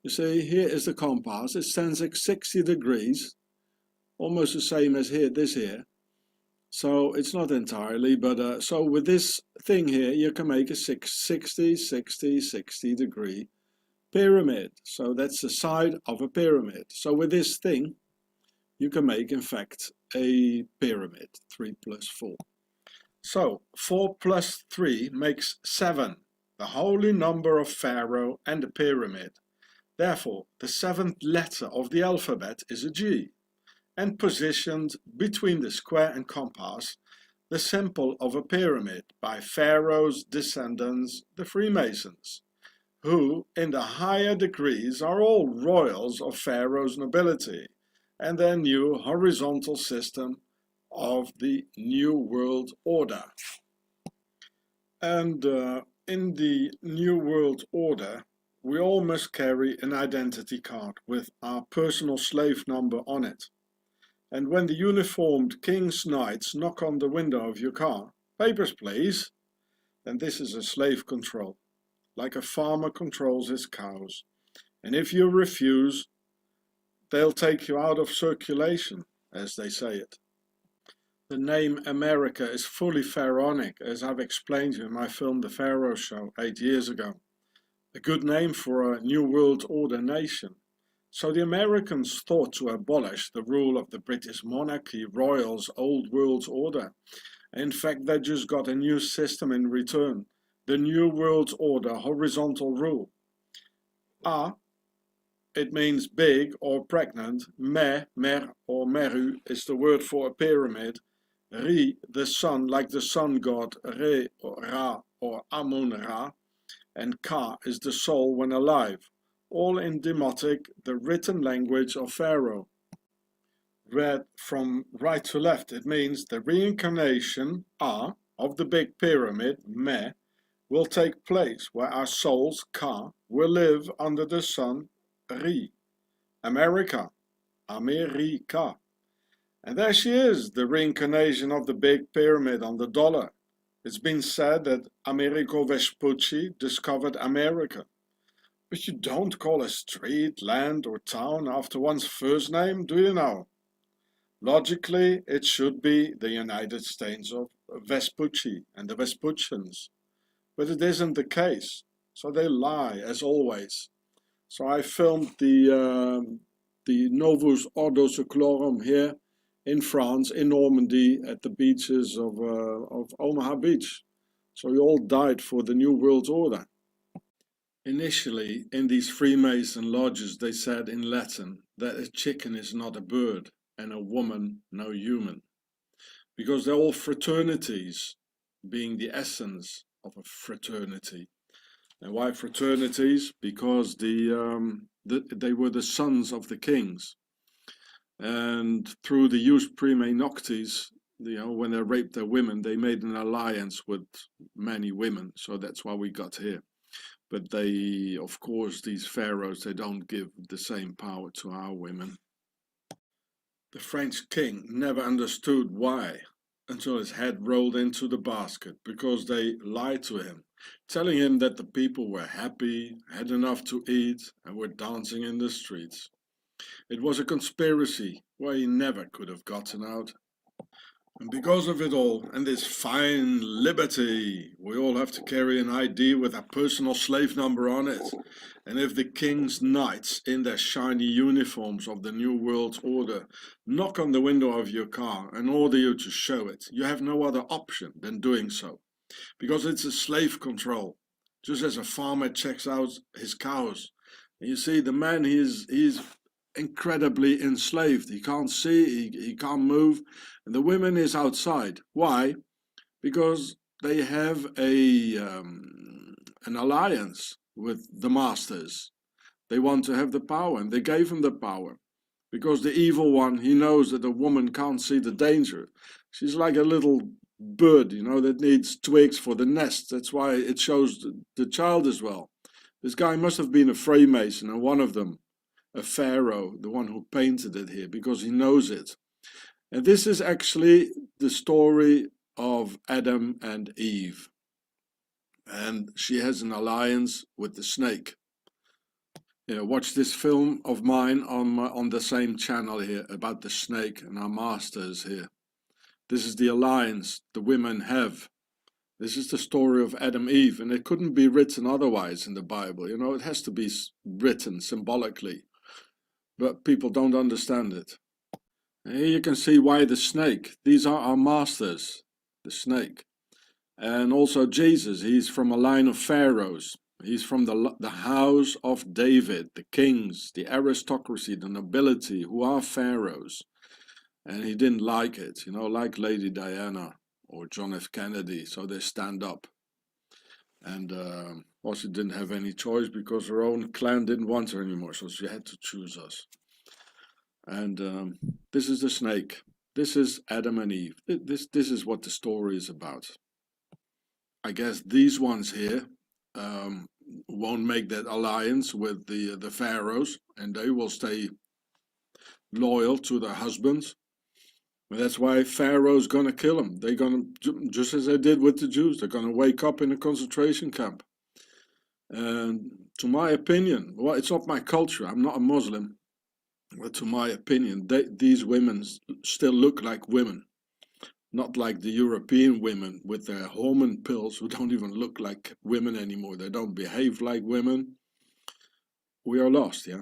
You see, here is the compass. It stands at 60 degrees, almost the same as here, this here. So it's not entirely, but so with this thing here, you can make a 60 degree pyramid. So that's the side of a pyramid. So with this thing, you can make, in fact, a pyramid, 3 plus 4. So 4 plus 3 makes 7, the holy number of Pharaoh and the pyramid. Therefore, the 7th letter of the alphabet is a G, and positioned between the square and compass, the symbol of a pyramid by Pharaoh's descendants, the Freemasons, who in the higher degrees are all royals of Pharaoh's nobility, and their new horizontal system of the New World Order. And in the New World Order, we all must carry an identity card with our personal slave number on it. And when the uniformed king's knights knock on the window of your car, "Papers, please," then this is a slave control, like a farmer controls his cows. And if you refuse, they'll take you out of circulation, as they say it. The name America is fully pharaonic, as I've explained to you in my film The Pharaoh Show 8 years ago. A good name for a New World Order nation. So the Americans thought to abolish the rule of the British monarchy, royals, old world order. In fact, they just got a new system in return, the New World Order horizontal rule. A, it means big or pregnant. Me, mer or meru is the word for a pyramid. Ri, the sun, like the sun god, Re or Ra or Amun-Ra. And Ka is the soul when alive, all in Demotic, the written language of Pharaoh. Read from right to left, it means the reincarnation, A, of the big pyramid, Me, will take place where our souls, Ka, will live under the sun, Ri, America, America. And there she is, the reincarnation of the big pyramid on the dollar. It's been said that Amerigo Vespucci discovered America. But you don't call a street, land or town after one's first name, do you know? Logically, it should be the United States of Vespucci and the Vespuccians. But it isn't the case, so they lie, as always. So I filmed the Novus Ordo Seclorum here in France, in Normandy, at the beaches of Omaha Beach. So we all died for the New World Order. Initially, in these Freemason lodges, they said in Latin that a chicken is not a bird and a woman no human, because they're all fraternities, being the essence of a fraternity. And why fraternities? Because they were the sons of the kings. And through the jus prime noctis, when they raped their women, they made an alliance with many women. So that's why we got here. But they, of course, these pharaohs, they don't give the same power to our women. The French king never understood why, until his head rolled into the basket, because they lied to him, telling him that the people were happy, had enough to eat, and were dancing in the streets. It was a conspiracy where he never could have gotten out. And because of it all, and this fine liberty, we all have to carry an ID with a personal slave number on it. And if the king's knights in their shiny uniforms of the New World Order knock on the window of your car and order you to show it, you have no other option than doing so. Because it's a slave control. Just as a farmer checks out his cows. And you see, the man, he's incredibly enslaved. He can't see, he can't move. And the women is outside. Why? Because they have an alliance with the masters. They want to have the power, and they gave him the power. Because the evil one, he knows that a woman can't see the danger. She's like a little bird, you know, that needs twigs for the nest. That's why it shows the child as well. This guy must have been a Freemason, and one of them, a pharaoh, the one who painted it here, because he knows it. And this is actually the story of Adam and Eve. And she has an alliance with the snake. Yeah, watch this film of mine on the same channel here about the snake and our masters here. This is the alliance the women have. This is the story of Adam and Eve, and it couldn't be written otherwise in the Bible. You know, it has to be written symbolically, but people don't understand it. And here you can see why the snake. These are our masters, the snake. And also Jesus, he's from a line of pharaohs. He's from the house of David, the kings, the aristocracy, the nobility, who are pharaohs. And he didn't like it, you know, like Lady Diana or John F. Kennedy, so they stand up. And also didn't have any choice because her own clan didn't want her anymore, so she had to choose us. And this is the snake. This is Adam and Eve. This is what the story is about. I guess these ones here won't make that alliance with the pharaohs, and they will stay loyal to their husbands. And that's why Pharaoh's gonna kill them. They're gonna, just as they did with the Jews, they're gonna wake up in a concentration camp. And to my opinion, well, it's not my culture. I'm not a Muslim, but to my opinion, these women still look like women. Not like the European women with their hormone pills who don't even look like women anymore. They don't behave like women. We are lost, yeah?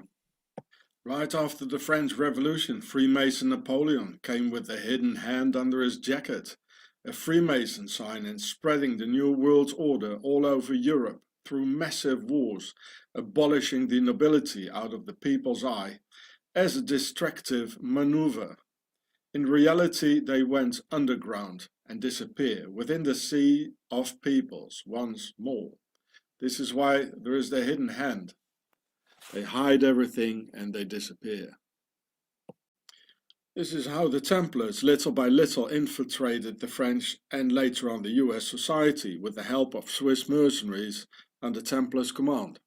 Right after the French Revolution, Freemason Napoleon came with a hidden hand under his jacket, a Freemason sign, and spreading the New World Order all over Europe through massive wars, abolishing the nobility out of the people's eye as a distractive maneuver. In reality, they went underground and disappear within the sea of peoples once more. This is why there is the hidden hand. They hide everything and they disappear. This is how the Templars little by little infiltrated the French and later on the US society with the help of Swiss mercenaries under Templars' command,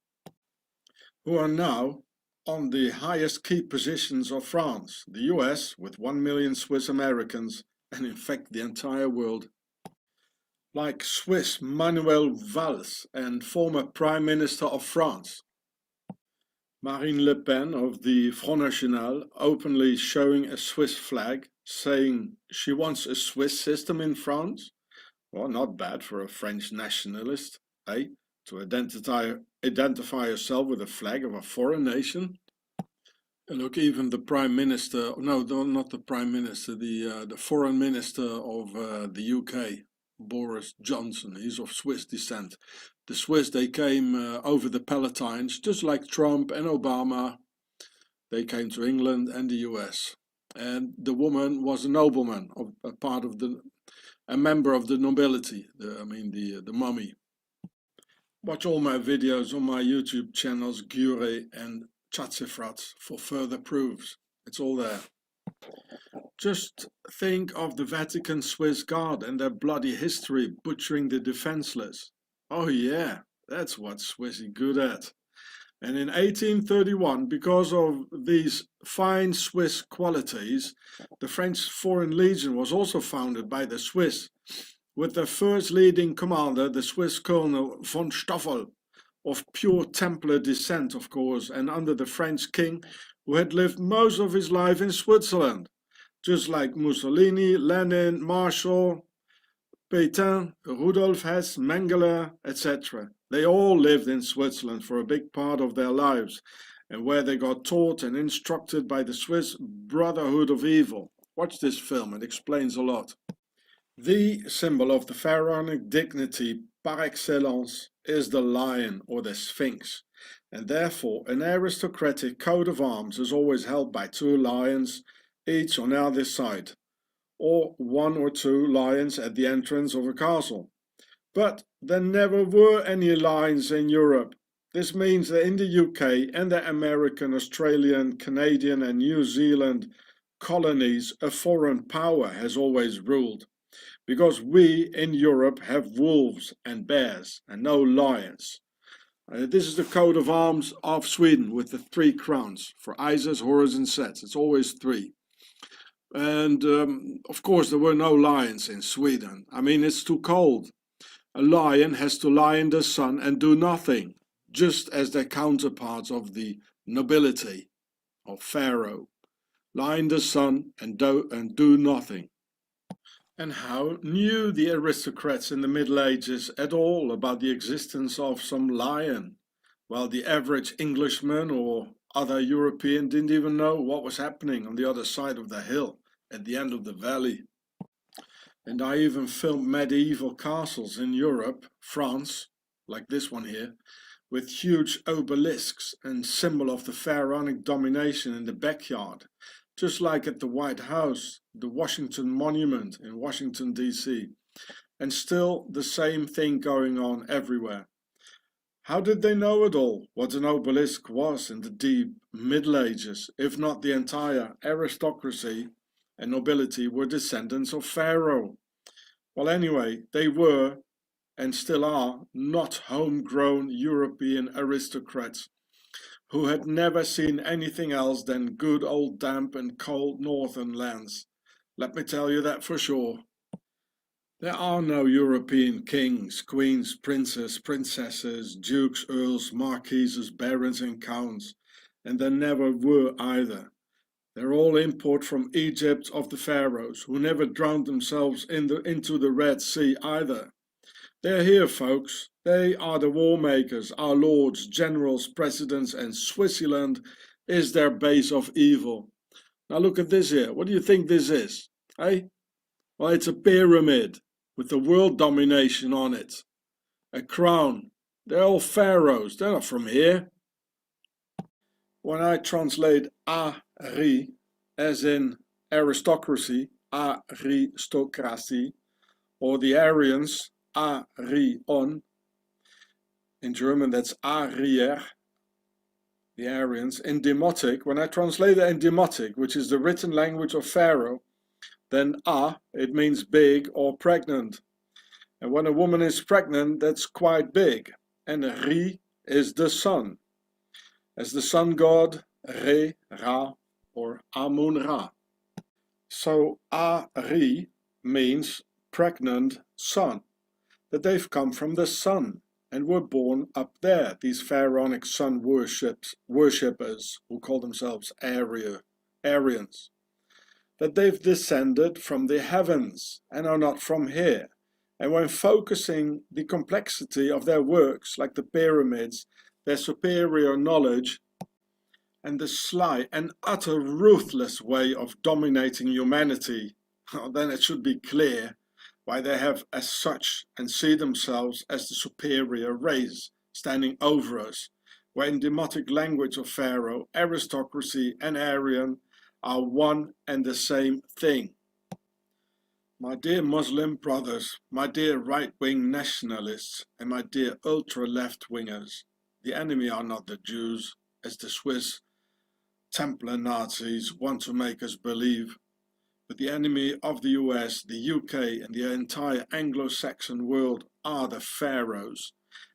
who are now on the highest key positions of France, the US with 1 million Swiss Americans, and in fact the entire world. Like Swiss Manuel Valls and former Prime Minister of France, Marine Le Pen of the Front National, openly showing a Swiss flag, saying she wants a Swiss system in France. Well, not bad for a French nationalist, eh? To identify herself with a flag of a foreign nation. And look, even the Prime Minister, no, not the Prime Minister, the Foreign Minister of the UK, Boris Johnson, he's of Swiss descent. The Swiss, they came over the Palatines, just like Trump and Obama. They came to England and the US. And the woman was a nobleman, a member of the nobility, the mummy. Watch all my videos on my YouTube channels, Gure and Chatzefratz, for further proofs. It's all there. Just think of the Vatican Swiss Guard and their bloody history butchering the defenseless. Oh yeah, that's what Swiss is good at. And in 1831, because of these fine Swiss qualities, the French Foreign Legion was also founded by the Swiss, with their first leading commander, the Swiss Colonel von Stoffel, of pure Templar descent, of course, and under the French king, who had lived most of his life in Switzerland. just like Mussolini, Lenin, Marshall, Pétain, Rudolf Hess, Mengele, etc. They all lived in Switzerland for a big part of their lives, and where they got taught and instructed by the Swiss Brotherhood of Evil. Watch this film, it explains a lot. The symbol of the pharaonic dignity par excellence is the lion or the sphinx, and therefore an aristocratic coat of arms is always held by two lions, each on either side, or one or two lions at the entrance of a castle. But there never were any lions in Europe. This means that in the UK and the American, Australian, Canadian and New Zealand colonies, a foreign power has always ruled. Because we in Europe have wolves and bears and no lions. This is the coat of arms of Sweden with the 3 crowns for Isis, Horus and Set. It's always 3. And of course there were no lions in Sweden. I mean, it's too cold. A lion has to lie in the sun and do nothing, just as their counterparts of the nobility of Pharaoh lie in the sun and do nothing. And how knew the aristocrats in the Middle Ages at all about the existence of some lion, while the average Englishman or other European didn't even know what was happening on the other side of the hill, at the end of the valley? And I even filmed medieval castles in Europe, France, like this one here, with huge obelisks and symbol of the pharaonic domination in the backyard, just like at the White House, the Washington Monument in Washington, D.C. And still the same thing going on everywhere. How did they know it all, what an obelisk was in the deep Middle Ages, if not the entire aristocracy and nobility were descendants of Pharaoh? Well, anyway, they were, and still are, not homegrown European aristocrats who had never seen anything else than good old damp and cold northern lands. Let me tell you that for sure. There are no European kings, queens, princes, princesses, dukes, earls, marquises, barons and counts, and there never were either. They're all import from Egypt of the pharaohs, who never drowned themselves into the Red Sea either. They're here, folks. They are the war makers, our lords, generals, presidents, and Switzerland is their base of evil. Now look at this here. What do you think this is? Hey? Well, it's a pyramid with the world domination on it. A crown. They're all pharaohs. They're not from here. When I translate Ari as in aristocracy, aristocracy, or the Aryans, Arion, in German that's Arier, the Aryans, in Demotic, when I translate it in Demotic, which is the written language of Pharaoh, then it means big or pregnant. And when a woman is pregnant, that's quite big. And Ri is the sun. As the sun god, Re, Ra, or Amun-Ra. So Ari means pregnant sun, that they've come from the sun and were born up there, these pharaonic sun worshippers who call themselves Aryans. That they've descended from the heavens and are not from here. And when focusing the complexity of their works, like the pyramids, their superior knowledge, and the sly and utter ruthless way of dominating humanity, then it should be clear why they have as such and see themselves as the superior race standing over us, where in demotic language of Pharaoh, aristocracy and Aryan are one and the same thing. My dear Muslim brothers, my dear right-wing nationalists, and my dear ultra-left-wingers, the enemy are not the Jews, as the Swiss Templar Nazis want to make us believe, but the enemy of the US, the UK, and the entire Anglo-Saxon world are the pharaohs,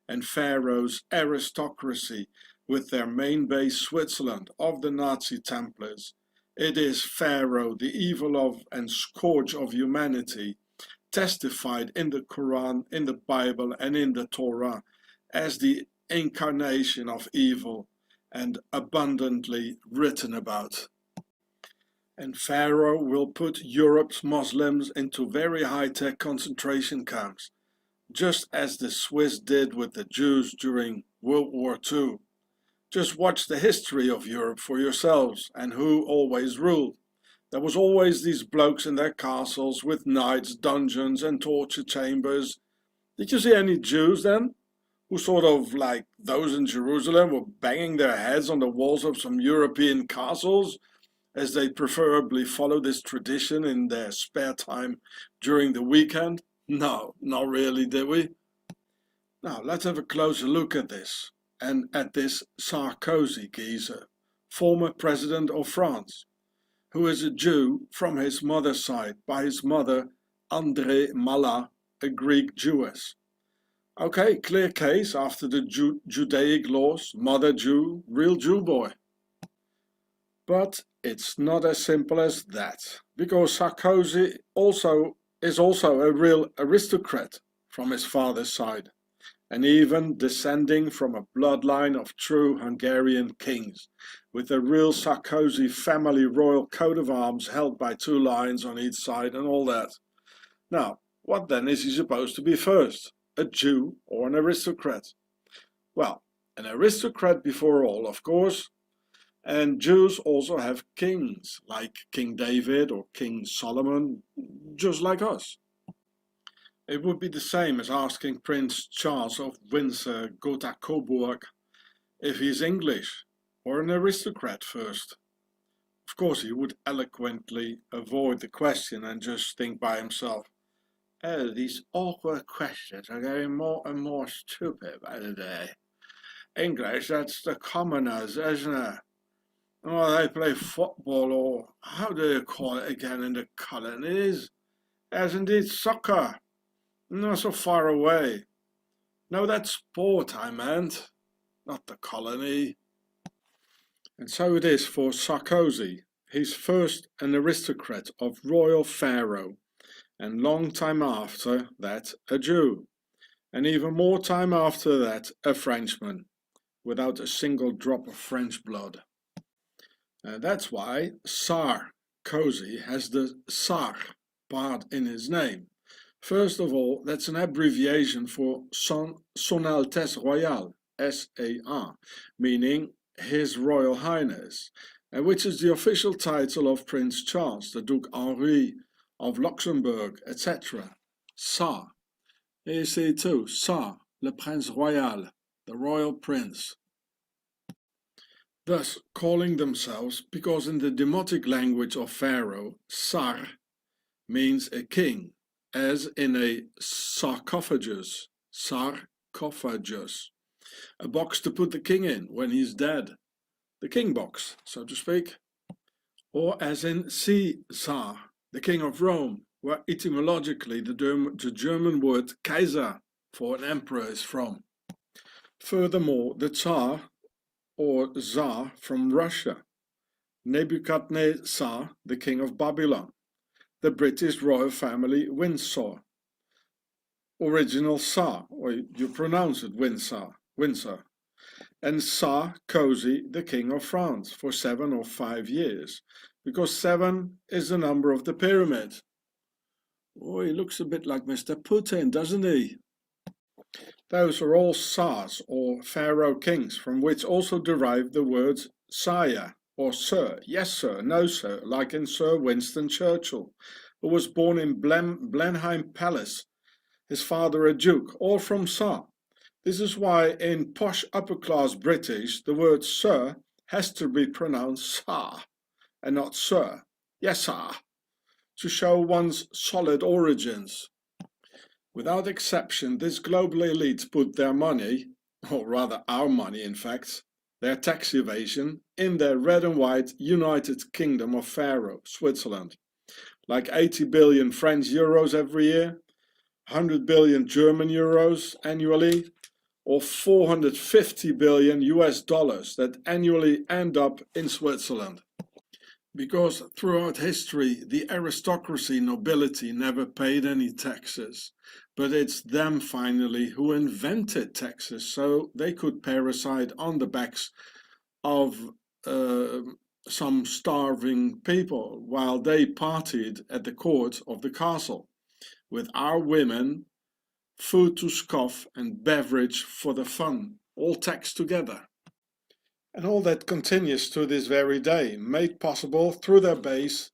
and Pharaoh's aristocracy, with their main base Switzerland of the Nazi Templars. It is Pharaoh, the evil of and scourge of humanity, testified in the Quran, in the Bible, and in the Torah as the incarnation of evil and abundantly written about. And Pharaoh will put Europe's Muslims into very high-tech concentration camps, just as the Swiss did with the Jews during World War II. Just watch the history of Europe for yourselves and who always ruled. There was always these blokes in their castles with knights, dungeons and torture chambers. Did you see any Jews then? Who sort of like those in Jerusalem were banging their heads on the walls of some European castles, as they preferably follow this tradition in their spare time during the weekend? No, not really, did we? Now let's have a closer look at this, and at this Sarkozy geezer, former president of France, who is a Jew from his mother's side, by his mother André Mallat, a Greek Jewess. Okay, clear case after the Judaic laws, mother Jew, real Jew boy. But it's not as simple as that, because Sarkozy is also a real aristocrat from his father's side, and even descending from a bloodline of true Hungarian kings, with a real Sarkozy family royal coat of arms held by 2 lions on each side and all that. Now, what then is he supposed to be first? A Jew or an aristocrat? Well, an aristocrat before all, of course. And Jews also have kings, like King David or King Solomon, just like us. It would be the same as asking Prince Charles of Windsor Gotha-Coburg if he's English or an aristocrat first. Of course, he would eloquently avoid the question and just think by himself, "Oh, these awkward questions are getting more and more stupid by the day. English, that's the commoners, isn't it? Oh, they play football, or how do you call it again in the colonies? As indeed soccer. Not so far away. No, that's sport I meant, not the colony." And so it is for Sarkozy. He's first an aristocrat of royal Pharaoh, and long time after that a Jew, and even more time after that a Frenchman, without a single drop of French blood. That's why Sarkozy has the Sar part in his name. First of all, that's an abbreviation for Son Altesse Royale, SAR, meaning His Royal Highness, which is the official title of Prince Charles, the Duke Henri of Luxembourg, etc. Sar. Here you see it too, Sar, le Prince Royal, the Royal Prince. Thus calling themselves, because in the demotic language of Pharaoh, Sar means a king, as in a sarcophagus, a box to put the king in when he's dead, the king box, so to speak. Or as in Caesar, the king of Rome, where etymologically the German word Kaiser for an emperor is from. Furthermore, the Tsar or Tsar from Russia, Nebuchadnezzar, the king of Babylon, the British royal family Windsor, original Tsar, or you pronounce it Windsor, and Sarkozy, the king of France, for 7 or 5 years, because 7 is the number of the pyramid. Oh, he looks a bit like Mr. Putin, doesn't he? Those are all Tsars, or pharaoh kings, from which also derive the words sire, or sir, yes sir, no sir, like in Sir Winston Churchill, who was born in Blenheim Palace, his father a duke, all from Tsar. This is why in posh upper-class British the word sir has to be pronounced sar, and not sir, yes sir, to show one's solid origins. Without exception, this global elite put their money, or rather our money in fact, their tax evasion, in their red and white United Kingdom of Pharaoh, Switzerland. Like 80 billion French euros every year, 100 billion German euros annually, or 450 billion US dollars that annually end up in Switzerland. Because throughout history, the aristocracy nobility never paid any taxes, but it's them finally who invented taxes so they could parasite on the backs of some starving people while they partied at the court of the castle, with our women, food to scoff and beverage for the fun, all taxed together. And all that continues to this very day, made possible through their base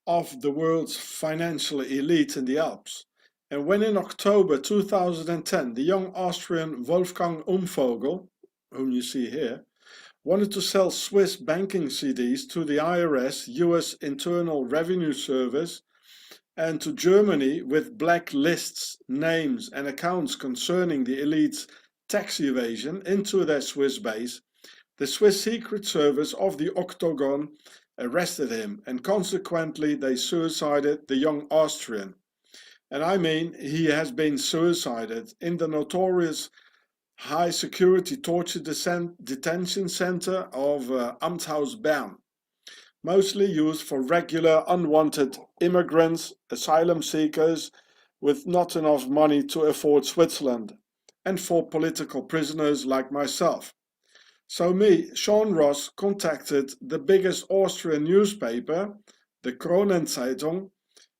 of the world's financial elite in the Alps. And when in October 2010 the young Austrian Wolfgang Umvogel, whom you see here, wanted to sell Swiss banking CDs to the IRS, US Internal Revenue Service, and to Germany with black lists, names and accounts concerning the elite's tax evasion into their Swiss base, the Swiss Secret Service of the Octagon arrested him, and consequently they suicided the young Austrian. And I mean, he has been suicided in the notorious high security torture detention center of Amtshaus Bern, mostly used for regular unwanted immigrants, asylum seekers with not enough money to afford Switzerland, and for political prisoners like myself. So me, Sean Ross, contacted the biggest Austrian newspaper, the Kronenzeitung,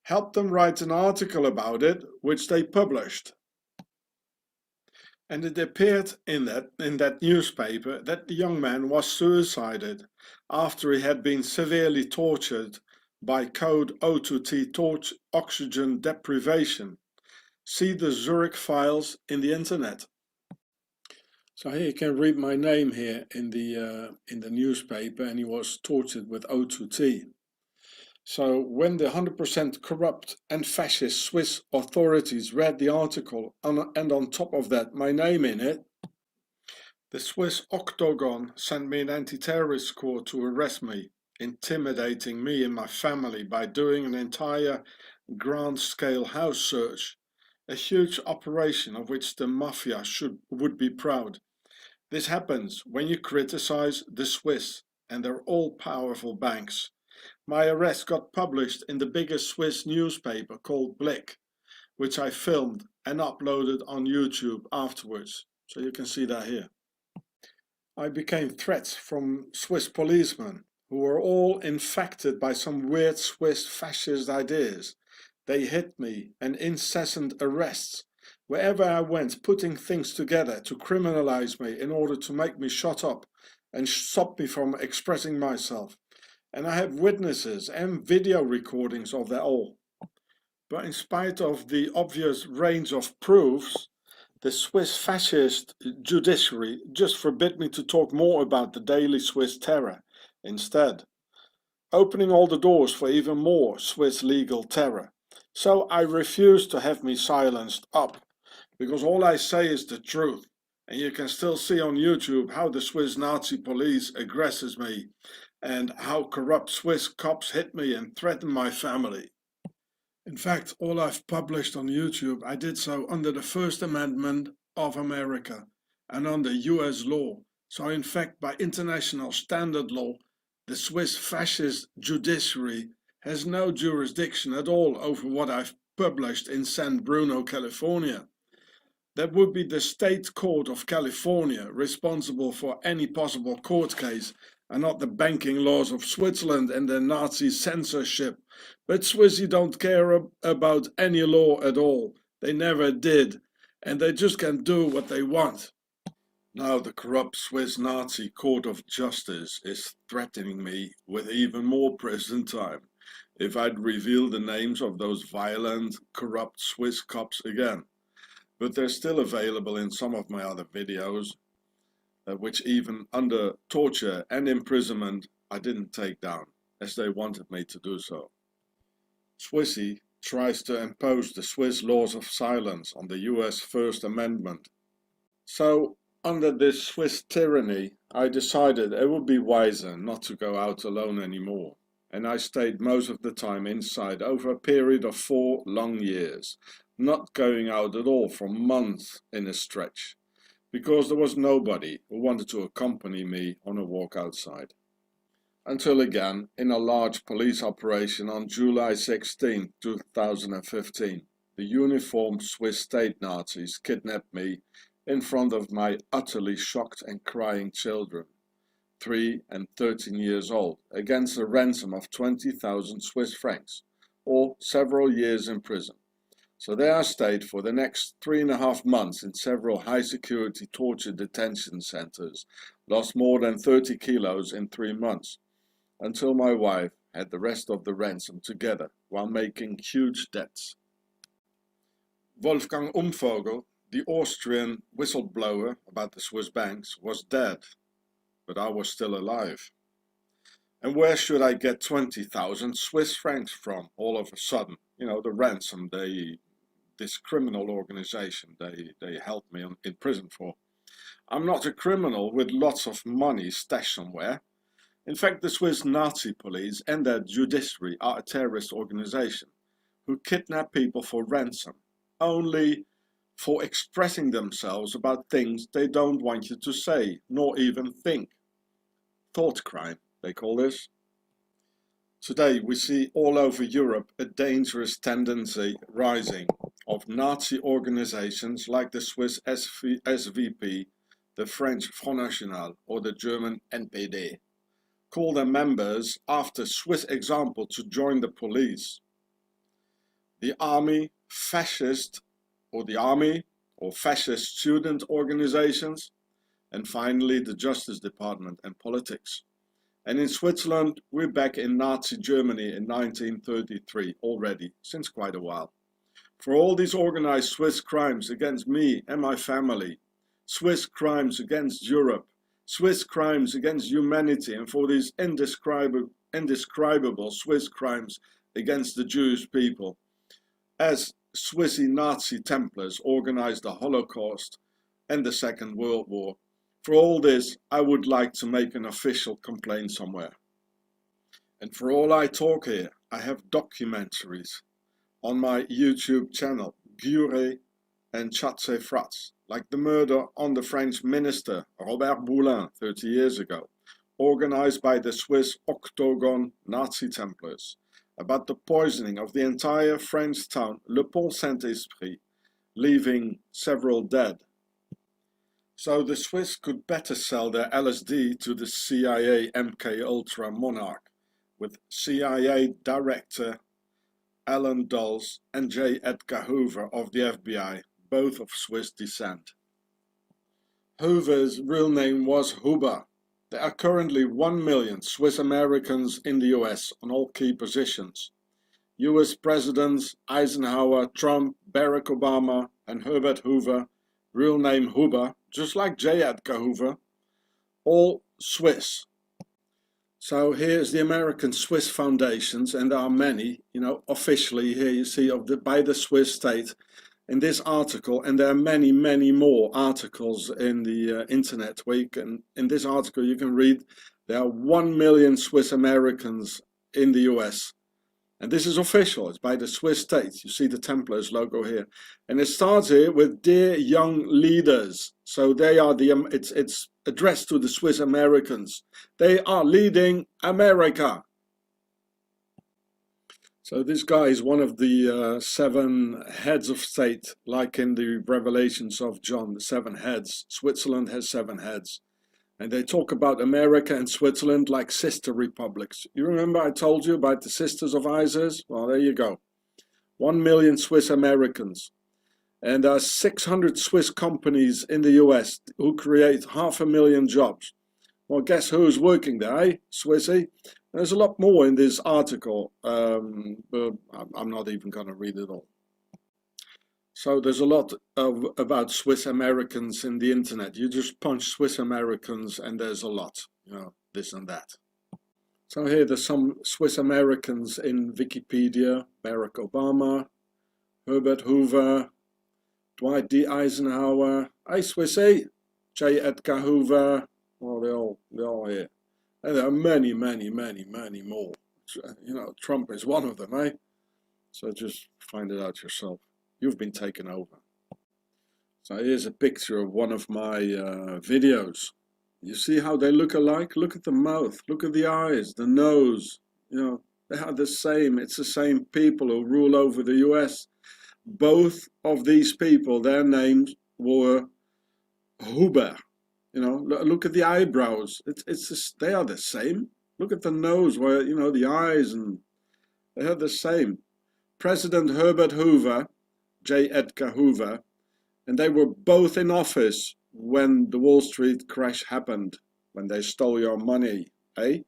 helped them write an article about it, which they published. And it appeared in that newspaper that the young man was suicided after he had been severely tortured by code O2T oxygen deprivation. See the Zurich files in the internet. So here you can read my name here in the newspaper, and he was tortured with O2T. So when the 100% corrupt and fascist Swiss authorities read the article and on top of that my name in it, the Swiss Octagon sent me an anti-terrorist squad to arrest me, intimidating me and my family by doing an entire grand-scale house search, a huge operation of which the mafia would be proud. This happens when you criticize the Swiss and their all-powerful banks. My arrest got published in the biggest Swiss newspaper called Blick, which I filmed and uploaded on YouTube afterwards, so you can see that here. I became threats from Swiss policemen, who were all infected by some weird Swiss fascist ideas. They hit me, and incessant arrests, wherever I went, putting things together to criminalize me in order to make me shut up and stop me from expressing myself. And I have witnesses and video recordings of that all. But in spite of the obvious range of proofs, the Swiss fascist judiciary just forbid me to talk more about the daily Swiss terror instead, opening all the doors for even more Swiss legal terror. So I refuse to have me silenced up, because all I say is the truth, and you can still see on YouTube how the Swiss Nazi police aggresses me, and how corrupt Swiss cops hit me and threaten my family. In fact, all I've published on YouTube, I did so under the First Amendment of America and under US law. So in fact, by international standard law, the Swiss fascist judiciary has no jurisdiction at all over what I've published in San Bruno, California. That would be the state court of California responsible for any possible court case, and not the banking laws of Switzerland and their Nazi censorship. But Swissy don't care about any law at all. They never did, and they just can do what they want. Now the corrupt Swiss Nazi Court of Justice is threatening me with even more prison time if I'd reveal the names of those violent, corrupt Swiss cops again. But they're still available in some of my other videos, which even under torture and imprisonment I didn't take down, as they wanted me to do so. Swissy tries to impose the Swiss laws of silence on the US First Amendment. So, under this Swiss tyranny, I decided it would be wiser not to go out alone anymore, and I stayed most of the time inside over a period of 4 long years, not going out at all for months in a stretch, because there was nobody who wanted to accompany me on a walk outside. Until again, in a large police operation on July 16, 2015, the uniformed Swiss state Nazis kidnapped me in front of my utterly shocked and crying children. 3 and 13 years old, against a ransom of 20,000 Swiss francs, or several years in prison. So there I stayed for the next 3.5 months in several high-security torture detention centers, lost more than 30 kilos in 3 months, until my wife had the rest of the ransom together while making huge debts. Wolfgang Umvogel, the Austrian whistleblower about the Swiss banks, was dead, but I was still alive. And where should I get 20,000 Swiss francs from all of a sudden? You know, the ransom this criminal organization they held me in prison for. I'm not a criminal with lots of money stashed somewhere. In fact, the Swiss Nazi police and their judiciary are a terrorist organization who kidnap people for ransom, only for expressing themselves about things they don't want you to say, nor even think. Thought crime, they call this. Today we see all over Europe a dangerous tendency rising of Nazi organizations like the Swiss SVP, the French Front National, or the German NPD. Call their members after Swiss example to join the police. The army, fascist student organizations, and finally the Justice Department and politics. And in Switzerland, we're back in Nazi Germany in 1933 already, since quite a while. For all these organized Swiss crimes against me and my family, Swiss crimes against Europe, Swiss crimes against humanity, and for these indescribable Swiss crimes against the Jewish people, as Swissy Nazi Templars organized the Holocaust and the Second World War. For all this, I would like to make an official complaint somewhere. And for all I talk here, I have documentaries on my YouTube channel, Gure and chatzefratz, like the murder on the French minister Robert Boulin 30 years ago, organized by the Swiss Octagon Nazi Templars, about the poisoning of the entire French town Le Pont Saint-Esprit, leaving several dead. So the Swiss could better sell their LSD to the CIA MK-Ultra monarch, with CIA Director Alan Dulles and J. Edgar Hoover of the FBI, both of Swiss descent. Hoover's real name was Huber. There are currently 1 million Swiss Americans in the US on all key positions. US Presidents Eisenhower, Trump, Barack Obama and Herbert Hoover, real name Huber, just like J. Edgar Hoover, all Swiss. So here's the American Swiss foundations, and there are many, you know, officially here you see by the Swiss state in this article, and there are many, many more articles in the internet where you can, in this article you can read there are 1 million Swiss Americans in the US. And this is official, it's by the Swiss state. You see the Templars logo here. And it starts here with Dear Young Leaders. So they are it's addressed to the Swiss Americans. They are leading America. So this guy is one of the 7 heads of state, like in the Revelations of John, the 7 heads. Switzerland has 7 heads. And they talk about America and Switzerland like sister republics. You remember I told you about the Sisters of Isis? Well, there you go. 1 million Swiss Americans. And there are 600 Swiss companies in the US who create 500,000 jobs. Well, guess who's working there, eh? Swissy? There's a lot more in this article, but I'm not even going to read it all. So there's a lot about Swiss Americans in the internet. You just punch Swiss Americans and there's a lot, you know, this and that. So here there's some Swiss Americans in Wikipedia: Barack Obama, Herbert Hoover, Dwight D. Eisenhower, hey Swissy, J. Edgar Hoover. Well, they're all here. And there are many, many, many, many more. You know, Trump is one of them, eh? So just find it out yourself. You've been taken over. So here's a picture of one of my videos. You see how they look alike? Look at the mouth, look at the eyes, the nose. You know, they are the same. It's the same people who rule over the US. Both of these people, their names were Huber. You know, look at the eyebrows. It's just, they are the same. Look at the nose, where, you know, the eyes, and they are the same. President Herbert Hoover, J. Edgar Hoover, and they were both in office when the Wall Street crash happened, when they stole your money, eh?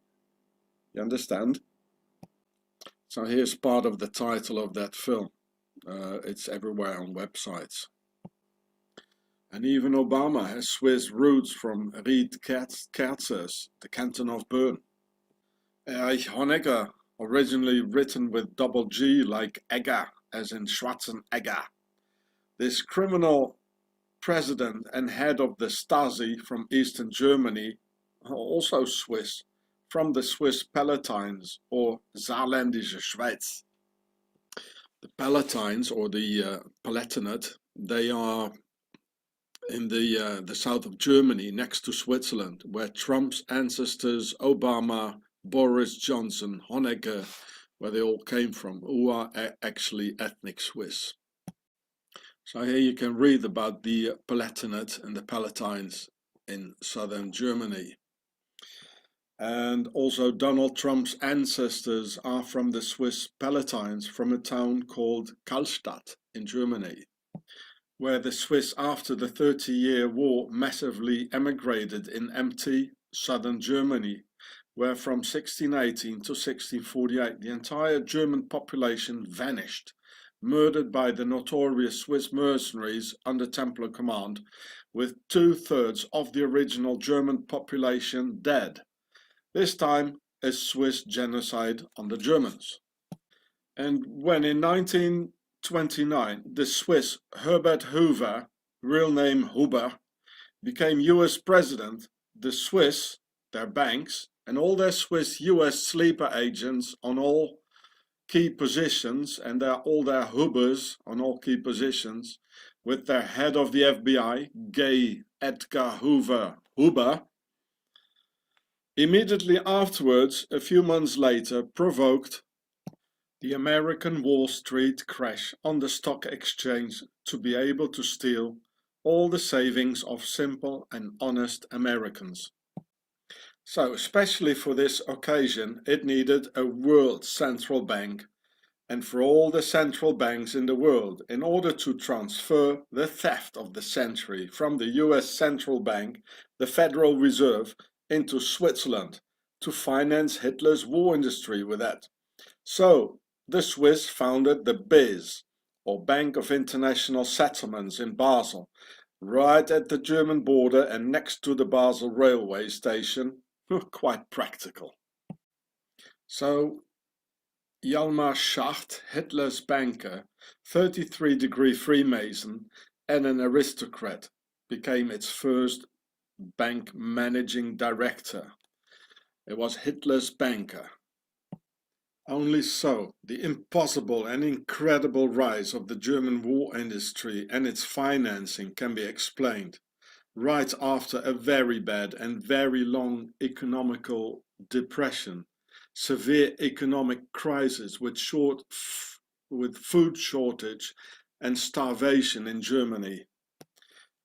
You understand? So here's part of the title of that film. It's everywhere on websites. And even Obama has Swiss roots from Ried Kerzers, the canton of Bern. Erich Honecker, originally written with double G like Egger, as in Schwarzenegger. This criminal president and head of the Stasi from Eastern Germany, also Swiss, from the Swiss Palatines or Saarländische Schweiz. The Palatines, or the Palatinate, they are in the south of Germany, next to Switzerland, where Trump's ancestors, Obama, Boris Johnson, Honecker, where they all came from, who are actually ethnic Swiss. So here you can read about the Palatinate and the Palatines in southern Germany. And also Donald Trump's ancestors are from the Swiss Palatines, from a town called Kallstadt in Germany, where the Swiss after the 30-year war massively emigrated in empty southern Germany, where from 1618 to 1648 the entire German population vanished, murdered by the notorious Swiss mercenaries under Templar command, with 2/3 of the original German population dead. This time a Swiss genocide on the Germans. And when in 1929 the Swiss Herbert Hoover, real name Huber, became US president, the Swiss, their banks, and all their Swiss US sleeper agents on all key positions, and all their Hubers on all key positions, with their head of the FBI, J. Edgar Hoover, immediately afterwards, a few months later, provoked the American Wall Street crash on the stock exchange to be able to steal all the savings of simple and honest Americans. So, especially for this occasion, it needed a world central bank, and for all the central banks in the world, in order to transfer the theft of the century from the US Central Bank, the Federal Reserve, into Switzerland, to finance Hitler's war industry with that. So, the Swiss founded the BIS, or Bank of International Settlements, in Basel, right at the German border and next to the Basel railway station. Quite practical. So, Hjalmar Schacht, Hitler's banker, 33-degree Freemason and an aristocrat, became its first bank managing director. It was Hitler's banker. Only so, the impossible and incredible rise of the German war industry and its financing can be explained, right after a very bad and very long economical depression, severe economic crisis with food shortage and starvation in Germany.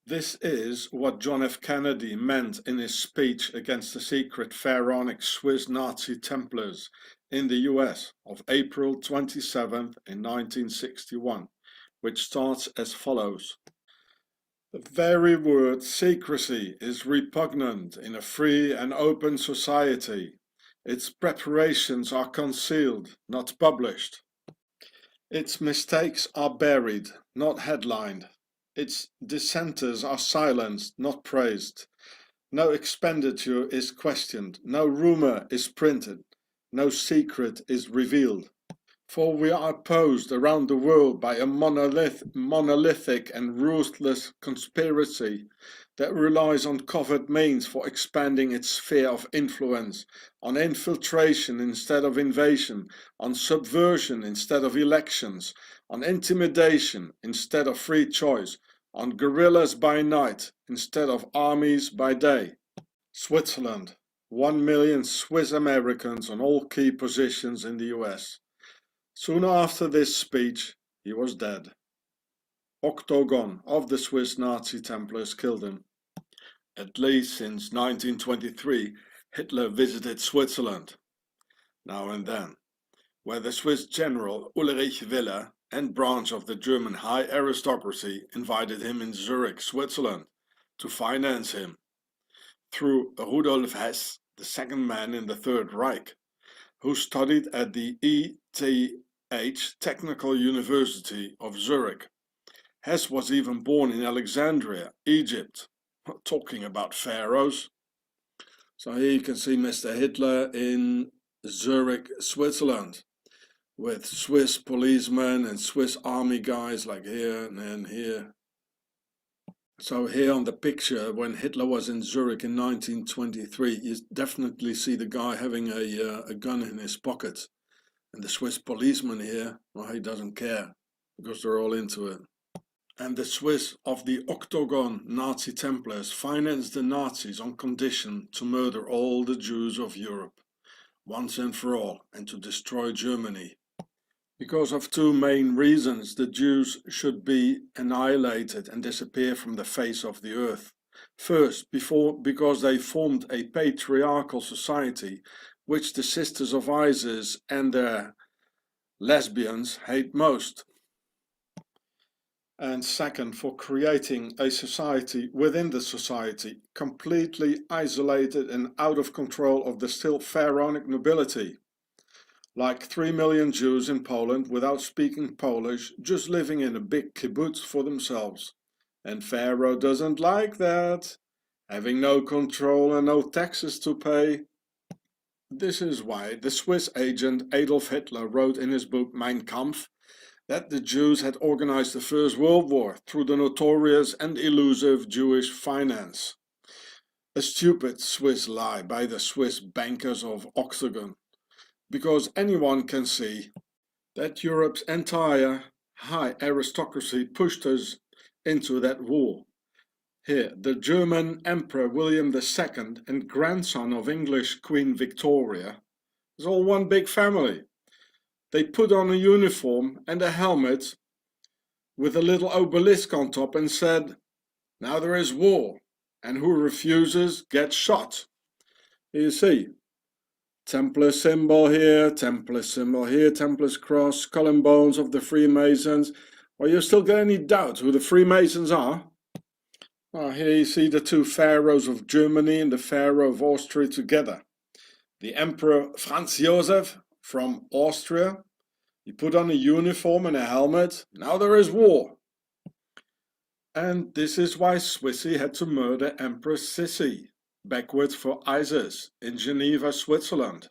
This is what John F. Kennedy meant in his speech against the secret pharaonic Swiss Nazi Templars in the US of April 27th in 1961, which starts as follows. The very word secrecy is repugnant in a free and open society. Its preparations are concealed, not published. Its mistakes are buried, not headlined. Its dissenters are silenced, not praised. No expenditure is questioned, no rumor is printed, no secret is revealed. For we are opposed around the world by a monolithic and ruthless conspiracy that relies on covert means for expanding its sphere of influence, on infiltration instead of invasion, on subversion instead of elections, on intimidation instead of free choice, on guerrillas by night instead of armies by day. Switzerland, 1 million Swiss Americans on all key positions in the US. Soon after this speech, he was dead. Octagon of the Swiss Nazi Templars killed him. At least since 1923, Hitler visited Switzerland, now and then, where the Swiss general Ulrich Wille and branch of the German high aristocracy invited him in Zurich, Switzerland, to finance him, through Rudolf Hess, the second man in the Third Reich, who studied at the ETH Technical University of Zurich. Hess was even born in Alexandria, Egypt. Talking about pharaohs. So here you can see Mr. Hitler in Zurich, Switzerland, with Swiss policemen and Swiss army guys like here and then here. So here on the picture, when Hitler was in Zurich in 1923, you definitely see the guy having a gun in his pocket. And the Swiss policeman here, well, he doesn't care, because they're all into it. And the Swiss of the Octagon Nazi Templars financed the Nazis on condition to murder all the Jews of Europe, once and for all, and to destroy Germany. Because of two main reasons, the Jews should be annihilated and disappear from the face of the earth. First, because they formed a patriarchal society, which the sisters of ISIS and their lesbians hate most. And second, for creating a society within the society, completely isolated and out of control of the still Pharaonic nobility. Like 3 million Jews in Poland without speaking Polish, just living in a big kibbutz for themselves. And Pharaoh doesn't like that, having no control and no taxes to pay. This is why the Swiss agent Adolf Hitler wrote in his book Mein Kampf that the Jews had organized the First World War through the notorious and elusive Jewish finance. A stupid Swiss lie by the Swiss bankers of Octagon, because anyone can see that Europe's entire high aristocracy pushed us into that war. Here, the German Emperor William II and grandson of English Queen Victoria is all one big family. They put on a uniform and a helmet with a little obelisk on top and said, "Now there is war, and who refuses gets shot." You see, Templar symbol here, Templar's cross, skull and bones of the Freemasons. Well, you still got any doubt who the Freemasons are? Well, here you see the two pharaohs of Germany and the pharaoh of Austria together. The Emperor Franz Joseph from Austria. He put on a uniform and a helmet. Now there is war. And this is why Swissy had to murder Empress Sissi, backwards for ISIS, in Geneva, Switzerland,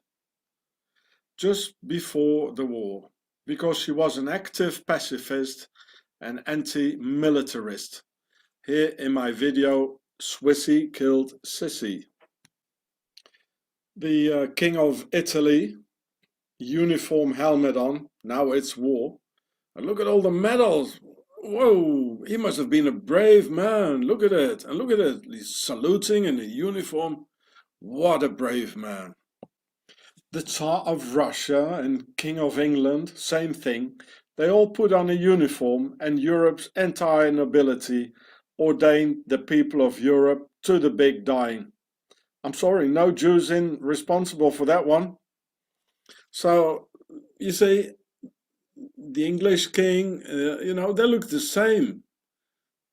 just before the war, because she was an active pacifist and anti-militarist. Here in my video, Swissy killed Sissi. The King of Italy, uniform, helmet on, now it's war. And look at all the medals. Whoa, he must have been a brave man. Look at it. And look at it. He's saluting in a uniform. What a brave man. The Tsar of Russia and King of England, same thing. They all put on a uniform, and Europe's entire nobility ordained the people of Europe to the big dying. I'm sorry, no Jews responsible for that one. So, you see, the English king, they look the same.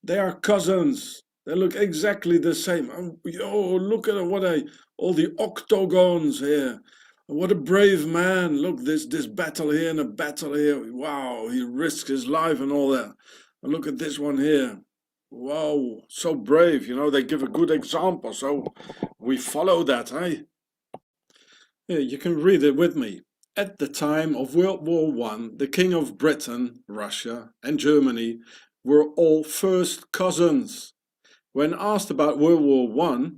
They are cousins. They look exactly the same. Oh, look at all the octagons here. What a brave man. Look, this battle here and a battle here. Wow, he risks his life and all that. And look at this one here. Wow, so brave. They give a good example. So we follow that, eh? Here, you can read it with me. At the time of World War I, the King of Britain, Russia, and Germany were all first cousins. When asked about World War I,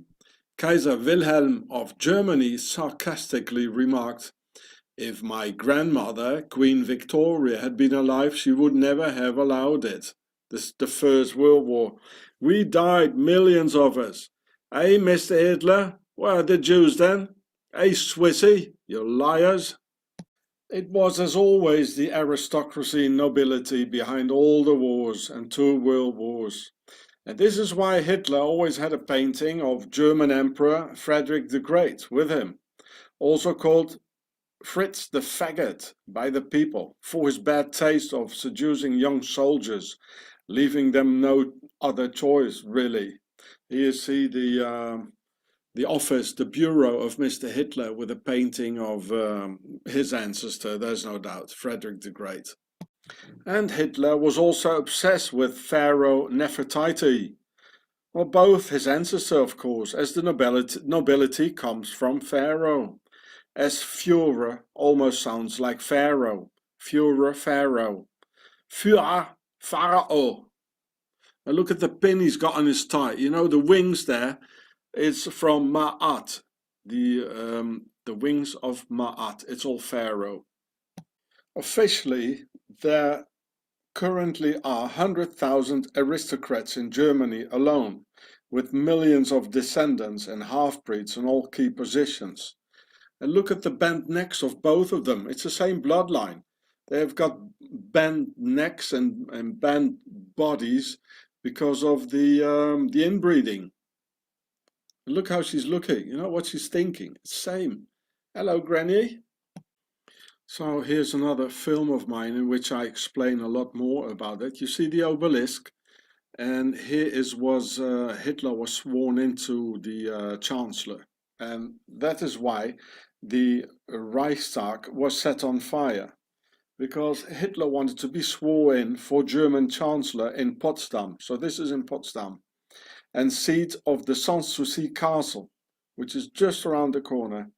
Kaiser Wilhelm of Germany sarcastically remarked, "If my grandmother, Queen Victoria, had been alive, she would never have allowed it." This is the First World War. We died, millions of us. Hey, Mr. Hitler, where are the Jews then? Hey, Swissy, you liars. It was, as always, the aristocracy and nobility behind all the wars and 2 world wars. And this is why Hitler always had a painting of German Emperor Frederick the Great with him, also called Fritz the Faggot by the people for his bad taste of seducing young soldiers, leaving them no other choice really. Here you see the office, the bureau of Mr. Hitler with a painting of his ancestor, there's no doubt, Frederick the Great. And Hitler was also obsessed with Pharaoh Nefertiti. Well, both his ancestor, of course, as the nobility comes from Pharaoh. As Führer almost sounds like Pharaoh. Führer, Pharaoh. Führer, Pharaoh. And look at the pin he's got on his tie. You know, the wings there, it's from Ma'at. The wings of Ma'at. It's all Pharaoh. Officially, there currently are 100,000 aristocrats in Germany alone, with millions of descendants and half-breeds in all key positions. And look at the bent necks of both of them. It's the same bloodline. They've got bent necks and bent bodies because of the inbreeding. Look how she's looking. You know what she's thinking. It's the same. Hello, Granny. So here's another film of mine in which I explain a lot more about it. You see the obelisk, and here was Hitler was sworn into the Chancellor, and that is why the Reichstag was set on fire, because Hitler wanted to be sworn in for German Chancellor in Potsdam. So this is in Potsdam, and seat of the Sanssouci Castle, which is just around the corner.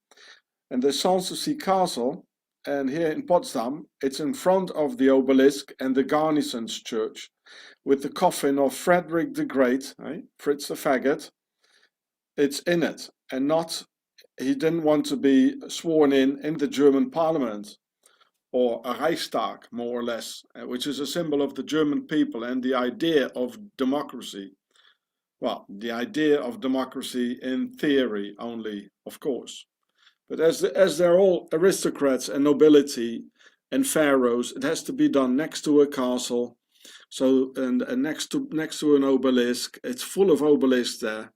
And the Sanssouci Castle, and here in Potsdam, it's in front of the obelisk and the Garnisons Church, with the coffin of Frederick the Great, Fritz the Faggot. It's in it, and not, he didn't want to be sworn in the German Parliament, or a Reichstag, more or less, which is a symbol of the German people and the idea of democracy. Well, the idea of democracy in theory only, of course. But as they're all aristocrats and nobility and pharaohs, it has to be done next to a castle, so and next to an obelisk. It's full of obelisks there.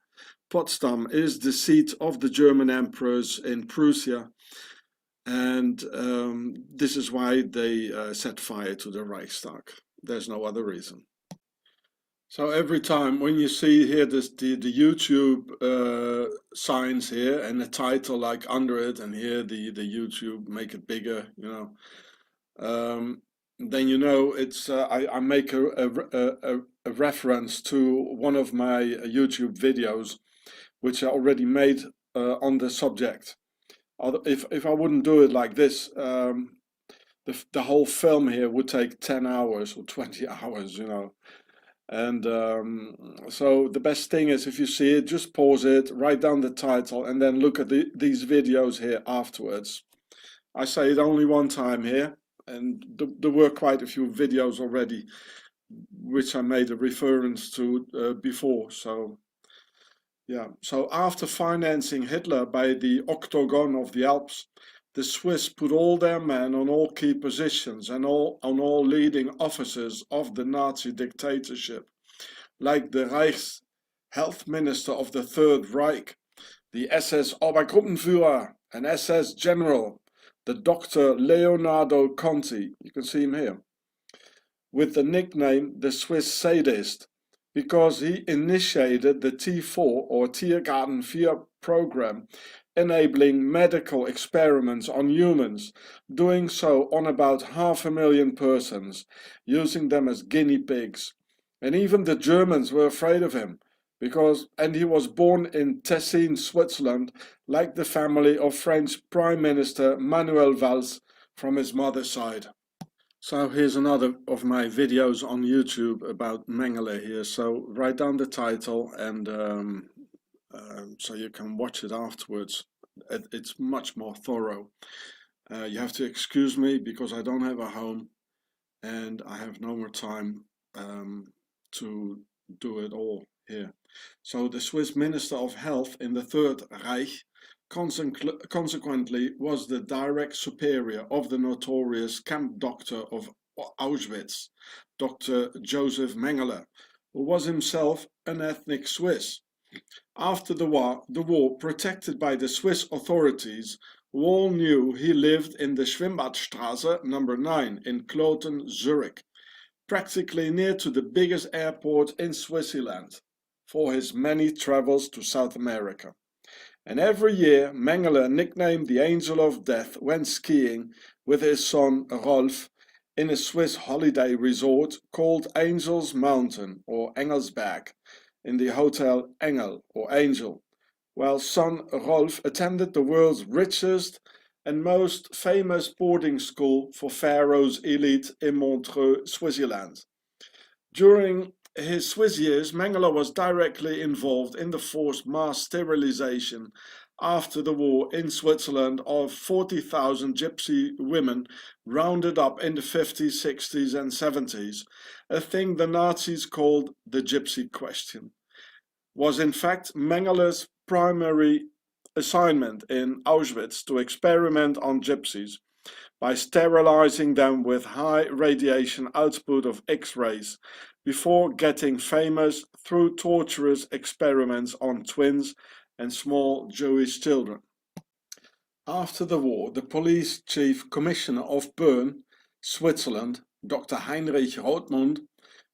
Potsdam is the seat of the German emperors in Prussia, and this is why they set fire to the Reichstag. There's no other reason. So every time when you see here the YouTube signs here and the title like under it, and here the YouTube, make it bigger, you know, then you know it's I make a reference to one of my YouTube videos which I already made on the subject. If I wouldn't do it like this, the whole film here would take 10 hours or 20 hours, you know. And so the best thing is, if you see it, just pause it, write down the title, and then look at these videos here afterwards. I say it only one time here, and there were quite a few videos already which I made a reference to before. So yeah, so after financing Hitler by the Octagon of the Alps, the Swiss put all their men on all key positions and on all leading offices of the Nazi dictatorship, like the Reichs Health Minister of the Third Reich, the SS Obergruppenführer, an SS General, the Dr. Leonardo Conti, you can see him here, with the nickname the Swiss Sadist, because he initiated the T4 or Tiergarten 4 program, enabling medical experiments on humans, doing so on about 500,000 persons, using them as guinea pigs. And even the Germans were afraid of him, and he was born in Tessin, Switzerland, like the family of French Prime Minister Manuel Valls from his mother's side. So here's another of my videos on YouTube about Mengele here. So write down the title, and so you can watch it afterwards. It's much more thorough. You have to excuse me because I don't have a home and I have no more time to do it all here. So the Swiss Minister of Health in the Third Reich consequently was the direct superior of the notorious camp doctor of Auschwitz, Dr. Joseph Mengele, who was himself an ethnic Swiss. After the war, protected by the Swiss authorities, who all knew he lived in the Schwimmbadstraße number 9 in Kloten, Zurich, practically near to the biggest airport in Switzerland, for his many travels to South America. And every year Mengele, nicknamed the Angel of Death, went skiing with his son Rolf in a Swiss holiday resort called Angel's Mountain or Engelsberg in the Hotel Engel or Angel, while son Rolf attended the world's richest and most famous boarding school for Pharaoh's elite in Montreux, Switzerland. During his Swiss years, Mengele was directly involved in the forced mass sterilization after the war in Switzerland of 40,000 gypsy women rounded up in the 50s, 60s and 70s, a thing the Nazis called the Gypsy Question. Was in fact Mengele's primary assignment in Auschwitz to experiment on gypsies by sterilizing them with high radiation output of X-rays before getting famous through torturous experiments on twins and small Jewish children. After the war, the police chief commissioner of Bern, Switzerland, Dr. Heinrich Rothmund,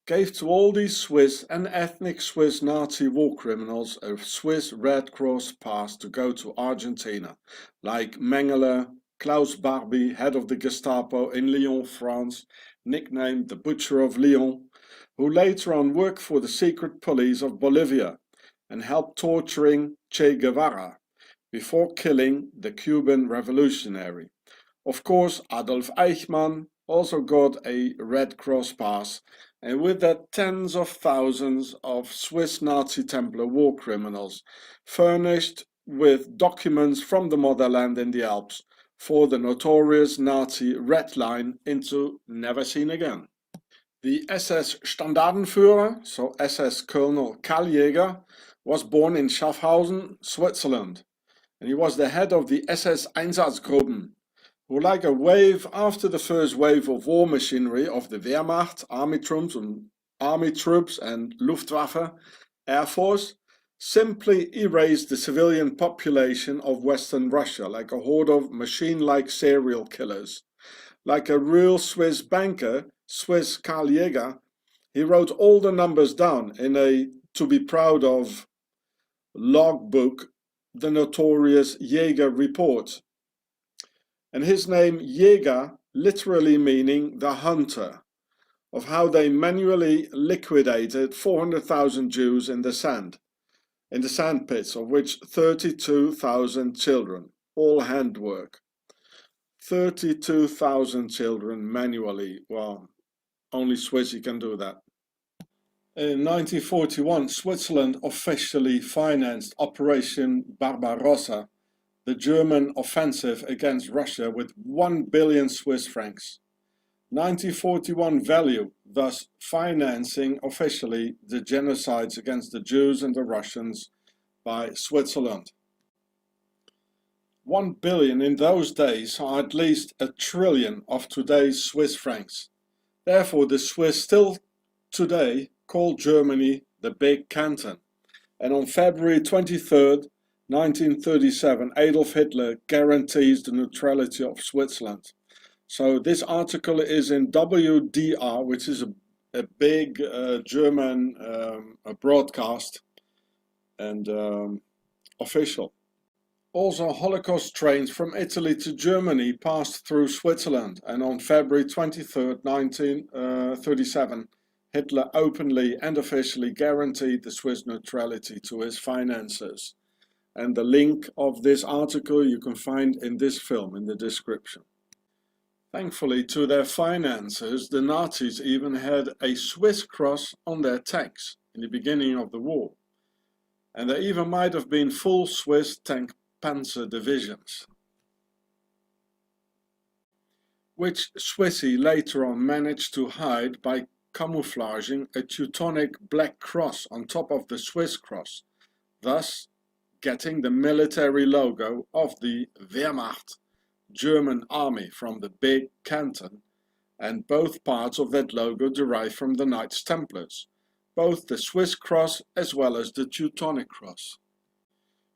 gave to all these Swiss and ethnic Swiss Nazi war criminals a Swiss Red Cross pass to go to Argentina, like Mengele, Klaus Barbie, head of the Gestapo in Lyon, France, nicknamed the Butcher of Lyon, who later on worked for the secret police of Bolivia and helped torturing Che Guevara before killing the Cuban revolutionary. Of course, Adolf Eichmann also got a Red Cross pass, and with that tens of thousands of Swiss Nazi Templar war criminals furnished with documents from the motherland in the Alps for the notorious Nazi Red Line into never seen again. The SS Standartenführer, so SS Colonel Kalljäger, was born in Schaffhausen, Switzerland, and he was the head of the SS Einsatzgruppen, who, like a wave after the first wave of war machinery of the Wehrmacht, army troops and Luftwaffe, Air Force, simply erased the civilian population of Western Russia like a horde of machine-like serial killers. Like a real Swiss banker, Swiss Kalljäger, he wrote all the numbers down in a to be proud of logbook, the notorious Jäger report. And his name Jäger literally meaning the hunter, of how they manually liquidated 400,000 Jews in the sand pits, of which 32,000 children, all handwork. 32,000 children manually. Well, only Swissy can do that. In 1941, Switzerland officially financed Operation Barbarossa, the German offensive against Russia, with 1 billion Swiss francs. 1941 value, thus financing officially the genocides against the Jews and the Russians by Switzerland. 1 billion in those days are at least a trillion of today's Swiss francs. Therefore, the Swiss still today call Germany the Big Canton. And on February 23rd, 1937, Adolf Hitler guarantees the neutrality of Switzerland. So this article is in WDR, which is a big German broadcast and official. Also, Holocaust trains from Italy to Germany passed through Switzerland, and on February 23rd, 1937, Hitler openly and officially guaranteed the Swiss neutrality to his finances. And the link of this article you can find in this film in the description. Thankfully to their finances, the Nazis even had a Swiss cross on their tanks in the beginning of the war. And there even might have been full Swiss tank panzer divisions, which Swissy later on managed to hide by camouflaging a Teutonic black cross on top of the Swiss cross, thus getting the military logo of the Wehrmacht, German army, from the Big Canton, and both parts of that logo derive from the Knights Templars, both the Swiss cross as well as the Teutonic cross.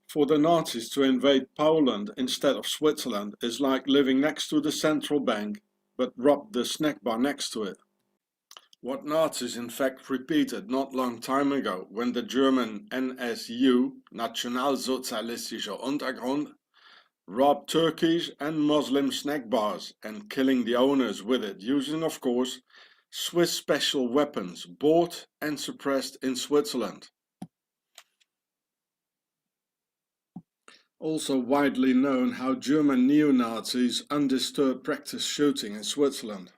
For the Nazis to invade Poland instead of Switzerland is like living next to the central bank, but rob the snack bar next to it. What Nazis in fact repeated not long time ago when the German NSU, Nationalsozialistischer Untergrund, robbed Turkish and Muslim snack bars and killing the owners with it, using of course Swiss special weapons bought and suppressed in Switzerland. Also widely known how German neo-Nazis undisturbed practiced shooting in Switzerland.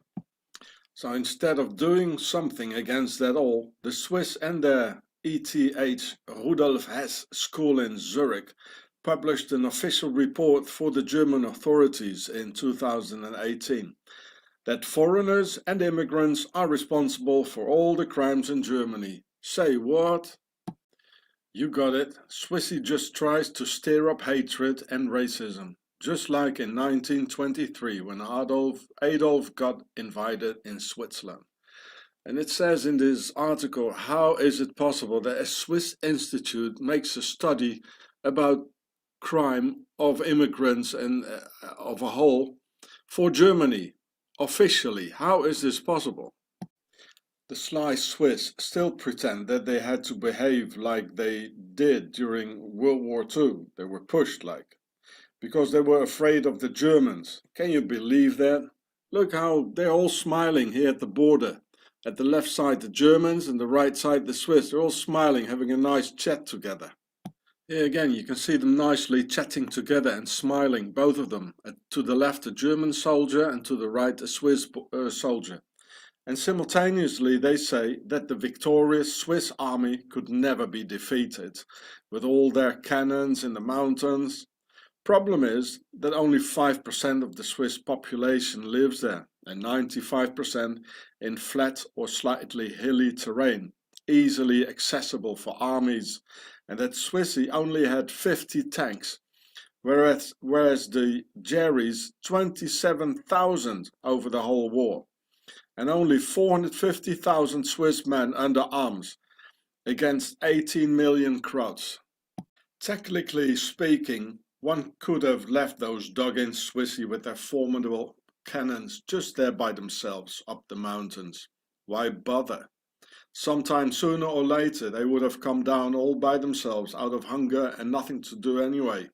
So instead of doing something against that all, the Swiss and their ETH Rudolf Hess School in Zurich published an official report for the German authorities in 2018 that foreigners and immigrants are responsible for all the crimes in Germany. Say what? You got it. Swissy just tries to stir up hatred and racism, just like in 1923 when Adolf got invited in Switzerland. And it says in this article, how is it possible that a Swiss institute makes a study about crime of immigrants and of a whole for Germany officially? How is this possible? The sly Swiss still pretend that they had to behave like they did during World War II. They were pushed because they were afraid of the Germans. Can you believe that? Look how they're all smiling here at the border. At the left side the Germans and the right side the Swiss. They're all smiling, having a nice chat together. Here again you can see them nicely chatting together and smiling, both of them. To the left a German soldier and to the right a Swiss soldier. And simultaneously they say that the victorious Swiss army could never be defeated, with all their cannons in the mountains. Problem is that only 5% of the Swiss population lives there, and 95% in flat or slightly hilly terrain, easily accessible for armies, and that Swissy only had 50 tanks, whereas the Jerry's 27,000 over the whole war. And only 450,000 Swiss men under arms against 18 million Croats. Technically speaking, one could have left those dug-in Swissy with their formidable cannons just there by themselves up the mountains. Why bother? Sometime sooner or later they would have come down all by themselves out of hunger and nothing to do anyway.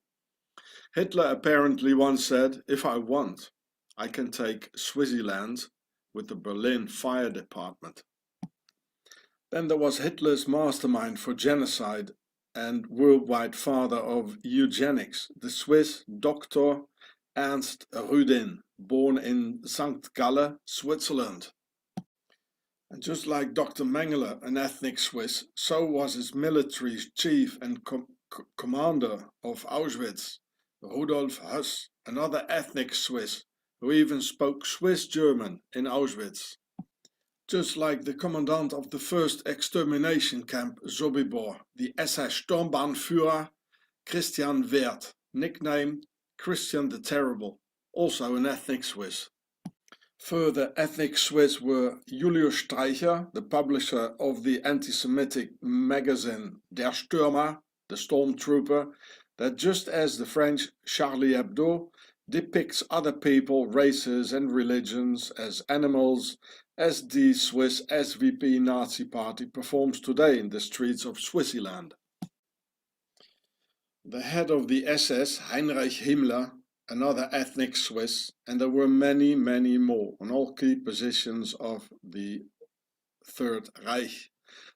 Hitler apparently once said, if I want, I can take Swaziland with the Berlin Fire Department. Then there was Hitler's mastermind for genocide and worldwide father of eugenics, the Swiss Dr. Ernst Rudin, born in St. Gallen, Switzerland. And just like Dr. Mengele, an ethnic Swiss, so was his military chief and commander of Auschwitz, Rudolf Hess, another ethnic Swiss, who even spoke Swiss German in Auschwitz. Just like the commandant of the first extermination camp, Sobibor, the SS Sturmbahnführer Christian Wert, nicknamed Christian the Terrible, also an ethnic Swiss. Further ethnic Swiss were Julius Streicher, the publisher of the anti-Semitic magazine Der Stürmer, the Stormtrooper, that just as the French Charlie Hebdo depicts other people, races and religions as animals, as the Swiss SVP Nazi Party performs today in the streets of Switzerland. The head of the SS, Heinrich Himmler, another ethnic Swiss, and there were many, many more on all key positions of the Third Reich.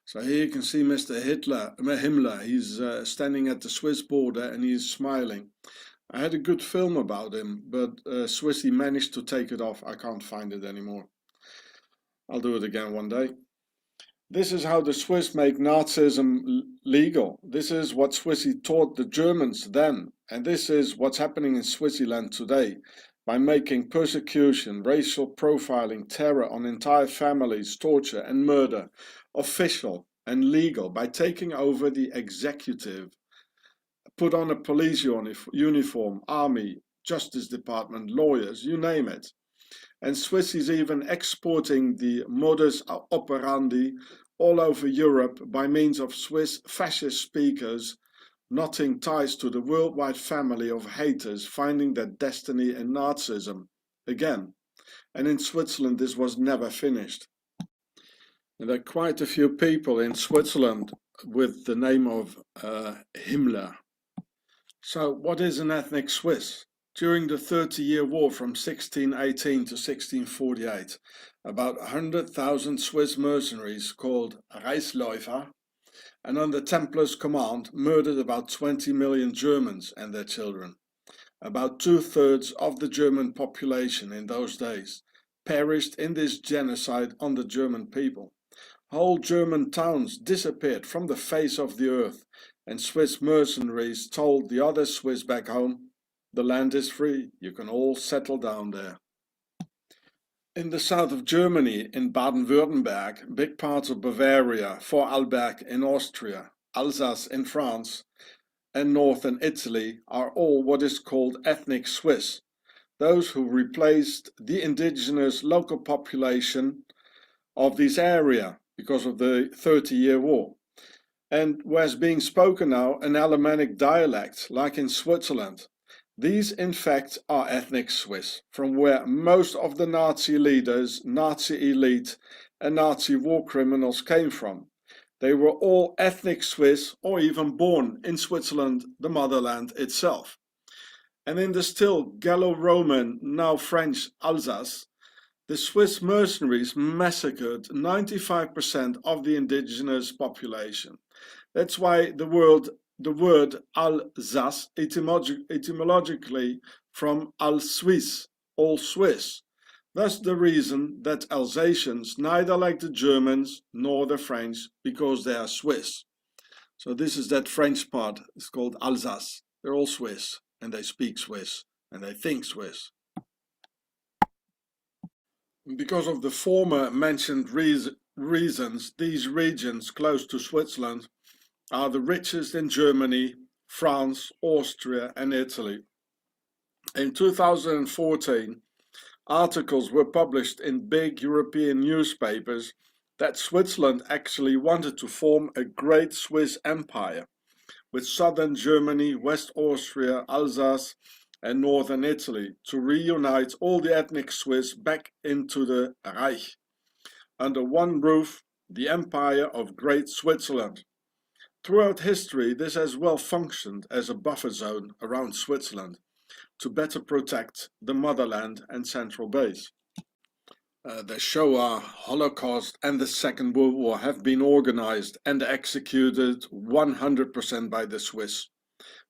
So here you can see Mr. Himmler, he's standing at the Swiss border and he's smiling. I had a good film about him, but Swissy managed to take it off. I can't find it anymore. I'll do it again one day. This is how the Swiss make Nazism legal. This is what Swissy taught the Germans then. And this is what's happening in Switzerland today. By making persecution, racial profiling, terror on entire families, torture and murder official and legal. By taking over the executive, put on a police uniform, army, justice department, lawyers, you name it. And Swiss is even exporting the modus operandi all over Europe by means of Swiss fascist speakers knotting ties to the worldwide family of haters finding their destiny in Nazism again. And in Switzerland this was never finished. And there are quite a few people in Switzerland with the name of Himmler. So what is an ethnic Swiss? During the 30-year war from 1618 to 1648, about 100,000 Swiss mercenaries called Reisläufer and under Templars' command murdered about 20 million Germans and their children. About 2/3 of the German population in those days perished in this genocide on the German people. Whole German towns disappeared from the face of the earth, and Swiss mercenaries told the other Swiss back home, "The land is free, you can all settle down there." In the south of Germany, in Baden-Württemberg, big parts of Bavaria, Vorarlberg in Austria, Alsace in France, and northern Italy are all what is called ethnic Swiss, those who replaced the indigenous local population of this area because of the 30-year war, and whereas being spoken now an Alemannic dialect like in Switzerland. These in fact are ethnic Swiss, from where most of the Nazi leaders, Nazi elite and Nazi war criminals came from. They were all ethnic Swiss or even born in Switzerland, the motherland itself. And in the still Gallo-Roman, now French Alsace, the Swiss mercenaries massacred 95% of the indigenous population. That's why the word Alsace etymologically from Al-Suisse, all Swiss. Thus the reason that Alsatians neither like the Germans nor the French because they are Swiss. So this is that French part, it's called Alsace. They're all Swiss and they speak Swiss and they think Swiss. Because of the former mentioned reasons, these regions close to Switzerland are the richest in Germany, France, Austria and Italy. In 2014, articles were published in big European newspapers that Switzerland actually wanted to form a great Swiss empire, with southern Germany, West Austria, Alsace and northern Italy to reunite all the ethnic Swiss back into the Reich. Under one roof, the Empire of Great Switzerland. Throughout history, this has well functioned as a buffer zone around Switzerland to better protect the motherland and central base. The Shoah, Holocaust and the Second World War have been organized and executed 100% by the Swiss.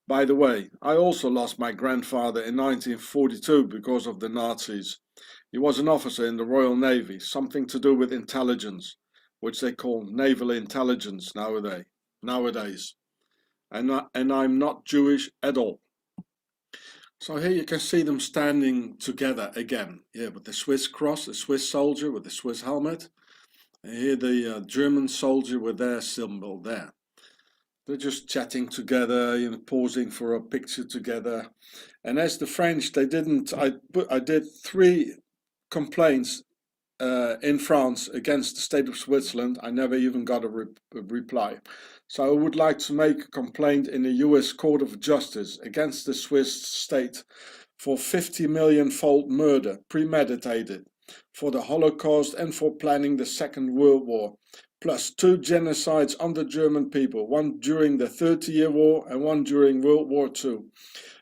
By the way, I also lost my grandfather in 1942 because of the Nazis. He was an officer in the Royal Navy, something to do with intelligence, which they call naval intelligence nowadays. And I'm not Jewish at all. So here you can see them standing together again, with the Swiss cross, the Swiss soldier with the Swiss helmet, and here the German soldier with their symbol there. They're just chatting together, pausing for a picture together. And as the French, I did 3 complaints in France against the state of Switzerland. I never even got a reply. So I would like to make a complaint in the US Court of Justice against the Swiss state for 50 million-fold murder, premeditated, for the Holocaust and for planning the Second World War, plus 2 genocides on the German people, one during the 30-year war and one during World War II.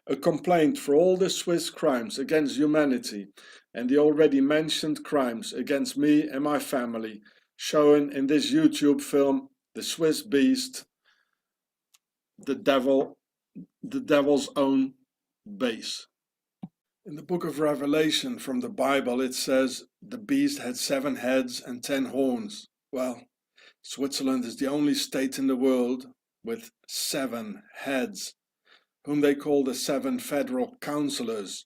A complaint for all the Swiss crimes against humanity and the already mentioned crimes against me and my family, shown in this YouTube film, The Swiss Beast, the devil's own base. In the book of Revelation from the Bible, it says the beast had 7 heads and 10 horns. Well, Switzerland is the only state in the world with 7 heads, whom they call the 7 federal councillors,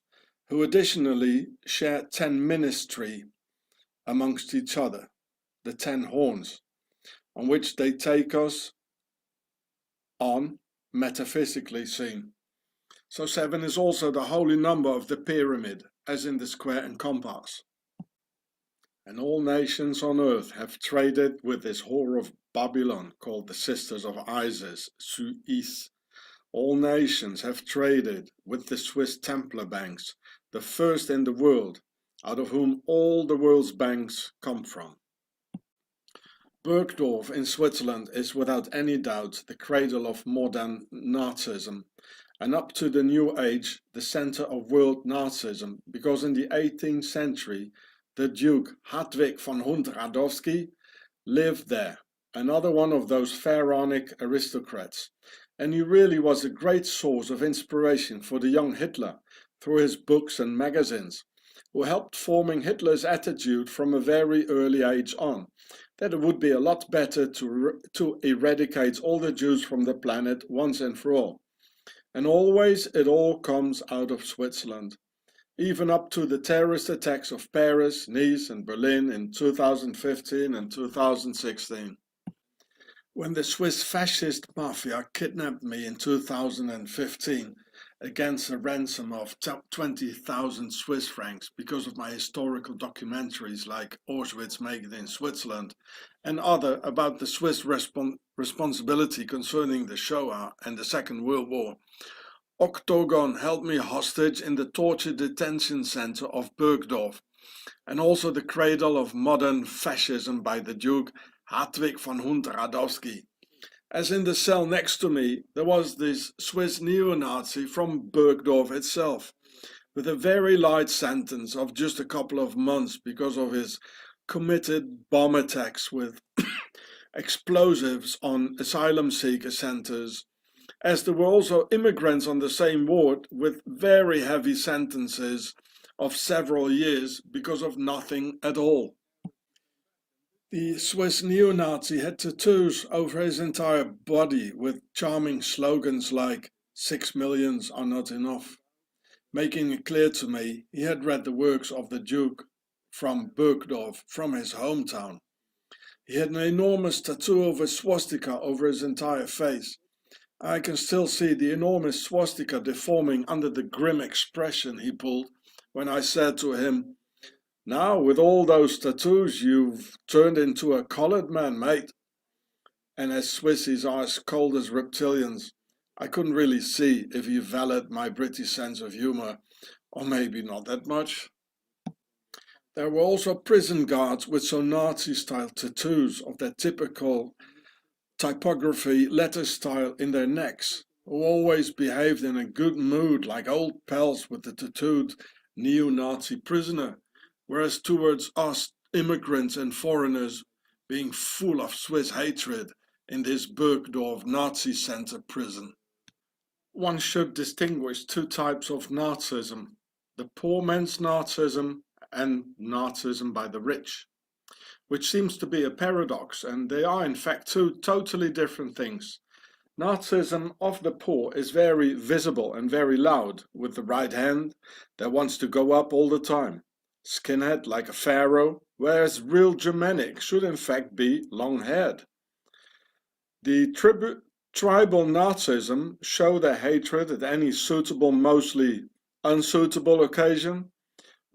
who additionally share 10 ministry amongst each other, the 10 horns, on which they take us on, metaphysically seen. So 7 is also the holy number of the pyramid, as in the square and compass. and all nations on earth have traded with this whore of Babylon called the Sisters of Isis, Suisse. All nations have traded with the Swiss Templar banks, the first in the world, out of whom all the world's banks come from. Bergdorf in Switzerland is without any doubt the cradle of modern Nazism, and up to the New Age the center of world Nazism, because in the 18th century the Duke Hadwig von Hund-Radowski lived there, another one of those pharaonic aristocrats, and he really was a great source of inspiration for the young Hitler through his books and magazines, who helped forming Hitler's attitude from a very early age on, that it would be a lot better to eradicate all the Jews from the planet once and for all. And always it all comes out of Switzerland, even up to the terrorist attacks of Paris, Nice and Berlin in 2015 and 2016. When the Swiss fascist mafia kidnapped me in 2015 against a ransom of 20,000 Swiss francs because of my historical documentaries like Auschwitz Made in Switzerland and other about the Swiss responsibility concerning the Shoah and the Second World War, Octagon held me hostage in the torture detention center of Bergdorf, and also the cradle of modern fascism by the Duke Hadwig von Hund-Radowski. As in the cell next to me, there was this Swiss neo-Nazi from Bergdorf itself, with a very light sentence of just a couple of months because of his committed bomb attacks with explosives on asylum seeker centers, as there were also immigrants on the same ward with very heavy sentences of several years because of nothing at all. The Swiss neo-Nazi had tattoos over his entire body with charming slogans like 6 millions are not enough, making it clear to me he had read the works of the Duke from Bergdorf, from his hometown. He had an enormous tattoo of a swastika over his entire face. I can still see the enormous swastika deforming under the grim expression he pulled when I said to him, "Now, with all those tattoos, you've turned into a colored man, mate." And as Swissies are as cold as reptilians, I couldn't really see if he valued my British sense of humor, or maybe not that much. There were also prison guards with some Nazi-style tattoos of their typical typography letter style in their necks, who always behaved in a good mood like old pals with the tattooed neo-Nazi prisoner, whereas towards us immigrants and foreigners being full of Swiss hatred in this Bergdorf Nazi center prison. One should distinguish two types of Nazism, the poor man's Nazism and Nazism by the rich, which seems to be a paradox, and they are in fact two totally different things. Nazism of the poor is very visible and very loud, with the right hand that wants to go up all the time, skinhead like a pharaoh, whereas real Germanic should in fact be long-haired. The tribal Nazism show their hatred at any suitable, mostly unsuitable occasion,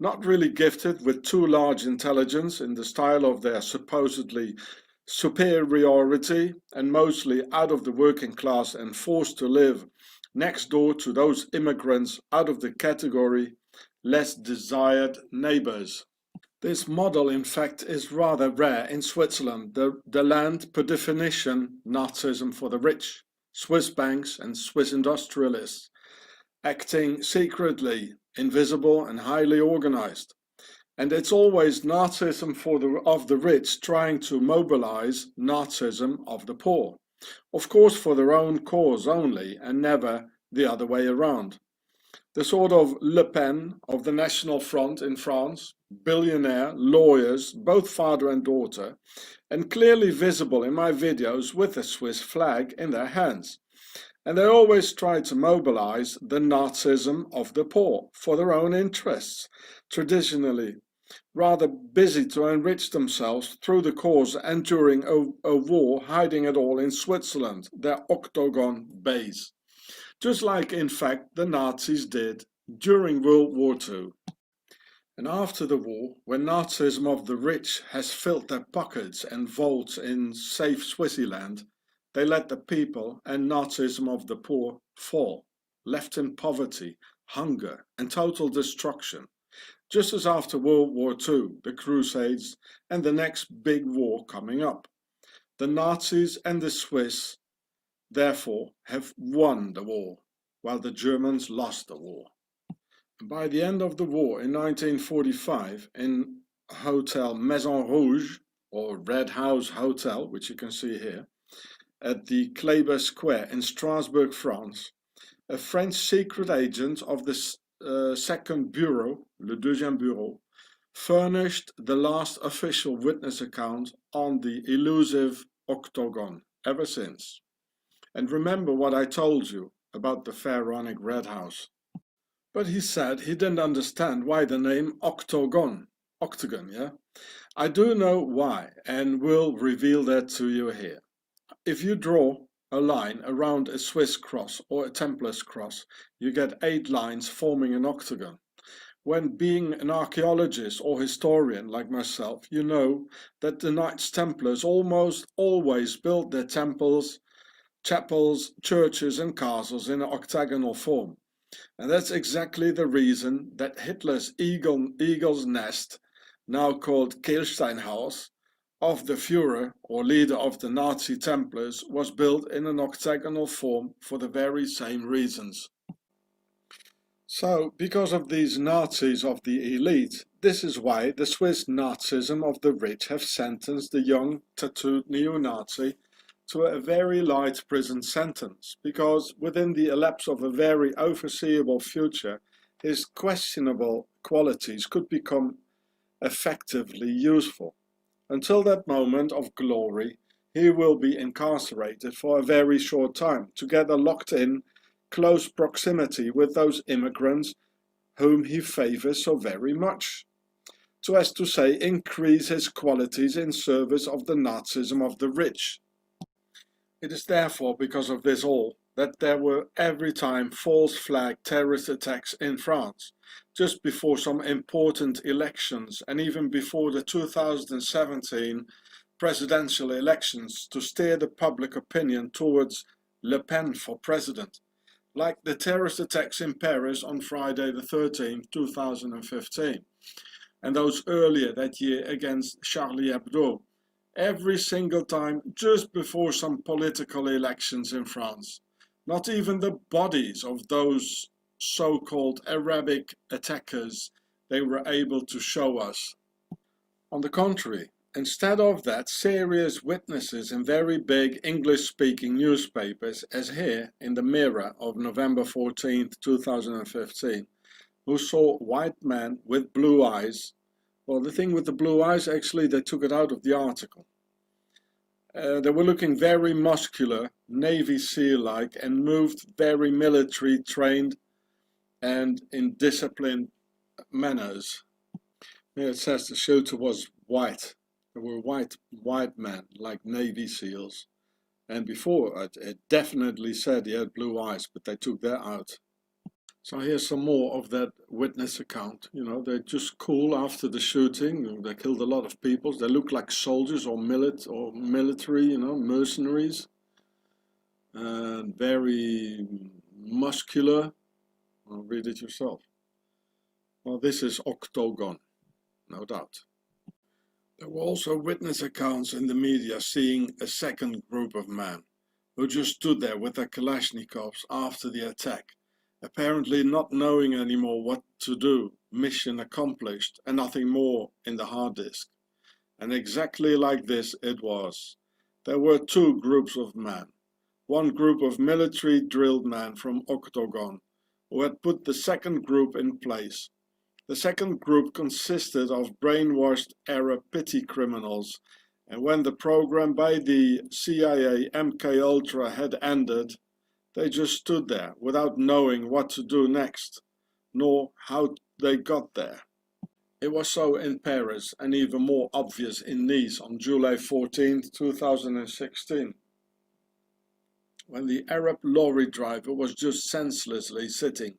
not really gifted with too large intelligence in the style of their supposedly superiority, and mostly out of the working class and forced to live next door to those immigrants out of the category less desired neighbors. This model in fact is rather rare in Switzerland, the land per definition Nazism for the rich, Swiss banks and Swiss industrialists, acting secretly, invisible and highly organized. And it's always Nazism of the rich trying to mobilize Nazism of the poor, of course for their own cause only and never the other way around. The sort of Le Pen of the National Front in France, billionaire, lawyers, both father and daughter, and clearly visible in my videos with the Swiss flag in their hands. And they always try to mobilize the Nazism of the poor for their own interests, traditionally rather busy to enrich themselves through the cause and during a war, hiding it all in Switzerland, their Octagon base. Just like in fact the Nazis did during World War II. And after the war, when Nazism of the rich has filled their pockets and vaults in safe Swaziland, they let the people and Nazism of the poor fall, left in poverty, hunger and total destruction. Just as after World War II, the Crusades and the next big war coming up. The Nazis and the Swiss, therefore, have won the war, while the Germans lost the war. By the end of the war in 1945, in Hotel Maison Rouge, or Red House Hotel, which you can see here, at the Kléber Square in Strasbourg, France, a French secret agent of the Second Bureau, le Deuxième Bureau, furnished the last official witness account on the elusive Octagon ever since. And remember what I told you about the pharaonic Red House. But he said he didn't understand why the name Octagon, yeah? I do know why, and will reveal that to you here. If you draw a line around a Swiss cross or a Templar's cross, you get 8 lines forming an octagon. When being an archaeologist or historian like myself, you know that the Knights Templars almost always built their temples, chapels, churches and castles in an octagonal form. And that's exactly the reason that Hitler's eagle's nest, now called Kehlsteinhaus, of the Führer, or leader of the Nazi Templars, was built in an octagonal form for the very same reasons. So, because of these Nazis of the elite, this is why the Swiss Nazism of the rich have sentenced the young, tattooed neo-Nazi to a very light prison sentence, because within the elapse of a very overseeable future, his questionable qualities could become effectively useful. Until that moment of glory, he will be incarcerated for a very short time, together locked in close proximity with those immigrants whom he favors so very much, so as to say, increase his qualities in service of the Nazism of the rich. It is therefore because of this all that there were every time false flag terrorist attacks in France, just before some important elections and even before the 2017 presidential elections, to steer the public opinion towards Le Pen for president, like the terrorist attacks in Paris on Friday the 13th, 2015, and those earlier that year against Charlie Hebdo. Every single time just before some political elections in France. Not even the bodies of those so-called Arabic attackers they were able to show us. On the contrary, instead of that, serious witnesses in very big English-speaking newspapers, as here in the Mirror of November 14th, 2015, who saw white men with blue eyes. Well, the thing with the blue eyes, actually, they took it out of the article. They were looking very muscular, Navy SEAL-like, and moved very military trained and in disciplined manners. Here it says the shooter was white. There were white men, like Navy SEALs. And before, it definitely said he had blue eyes, but they took that out. So here's some more of that witness account. You know, they're just cool after the shooting. They killed a lot of people. They look like soldiers or military, you know, mercenaries. And very muscular. Well, read it yourself. Well, this is Octagon, no doubt. There were also witness accounts in the media seeing a second group of men who just stood there with their Kalashnikovs after the attack, apparently not knowing anymore what to do, mission accomplished, and nothing more in the hard disk. And exactly like this it was. There were 2 groups of men. One group of military drilled men from Octagon, who had put the second group in place. The second group consisted of brainwashed Arab pity criminals, and when the program by the CIA MK-Ultra had ended, they just stood there without knowing what to do next, nor how they got there. It was so in Paris and even more obvious in Nice on July 14, 2016, when the Arab lorry driver was just senselessly sitting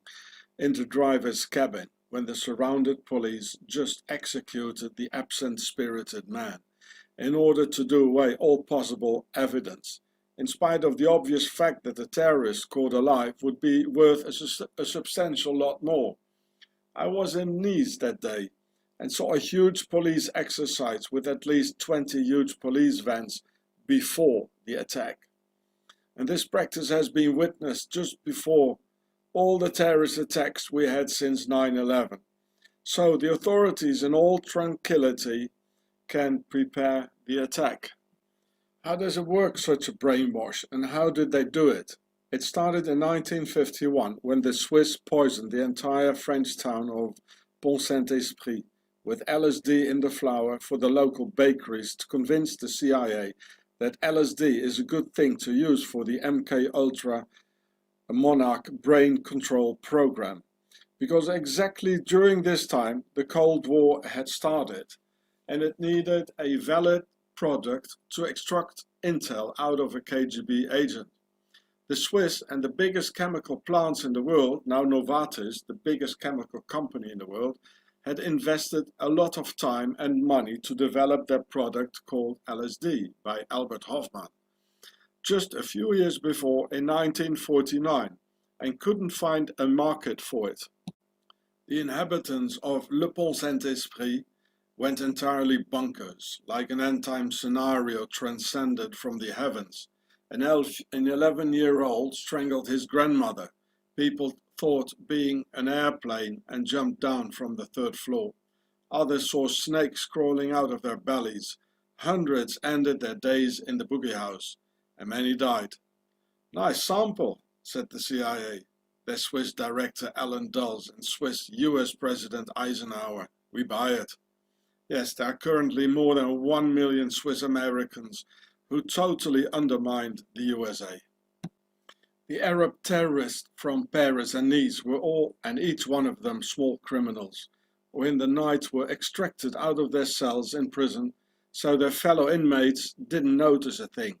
in the driver's cabin when the surrounded police just executed the absent-spirited man in order to do away all possible evidence, in spite of the obvious fact that the terrorist caught alive would be worth a substantial lot more. I was in Nice that day and saw a huge police exercise with at least 20 huge police vans before the attack. And this practice has been witnessed just before all the terrorist attacks we had since 9/11. So the authorities in all tranquility can prepare the attack. How does it work, such a brainwash, and how did they do it? It started in 1951 when the Swiss poisoned the entire French town of Pont-Saint-Esprit with LSD in the flour for the local bakeries to convince the CIA that LSD is a good thing to use for the MK Ultra Monarch brain control program. Because exactly during this time the Cold War had started and it needed a valid product to extract intel out of a KGB agent. The Swiss and the biggest chemical plants in the world, now Novartis, the biggest chemical company in the world, had invested a lot of time and money to develop their product called LSD by Albert Hofmann, just a few years before in 1949, and couldn't find a market for it. The inhabitants of Le Pont-Saint-Esprit went entirely bonkers, like an end-time scenario transcended from the heavens. An 11-year-old strangled his grandmother. People thought being an airplane and jumped down from the 3rd floor. Others saw snakes crawling out of their bellies. Hundreds ended their days in the boogie house, and many died. Nice sample, said the CIA, their Swiss director Alan Dulles and Swiss US President Eisenhower. We buy it. Yes, there are currently more than 1 million Swiss Americans who totally undermined the USA. The Arab terrorists from Paris and Nice were all and each one of them small criminals, who in the night were extracted out of their cells in prison so their fellow inmates didn't notice a thing.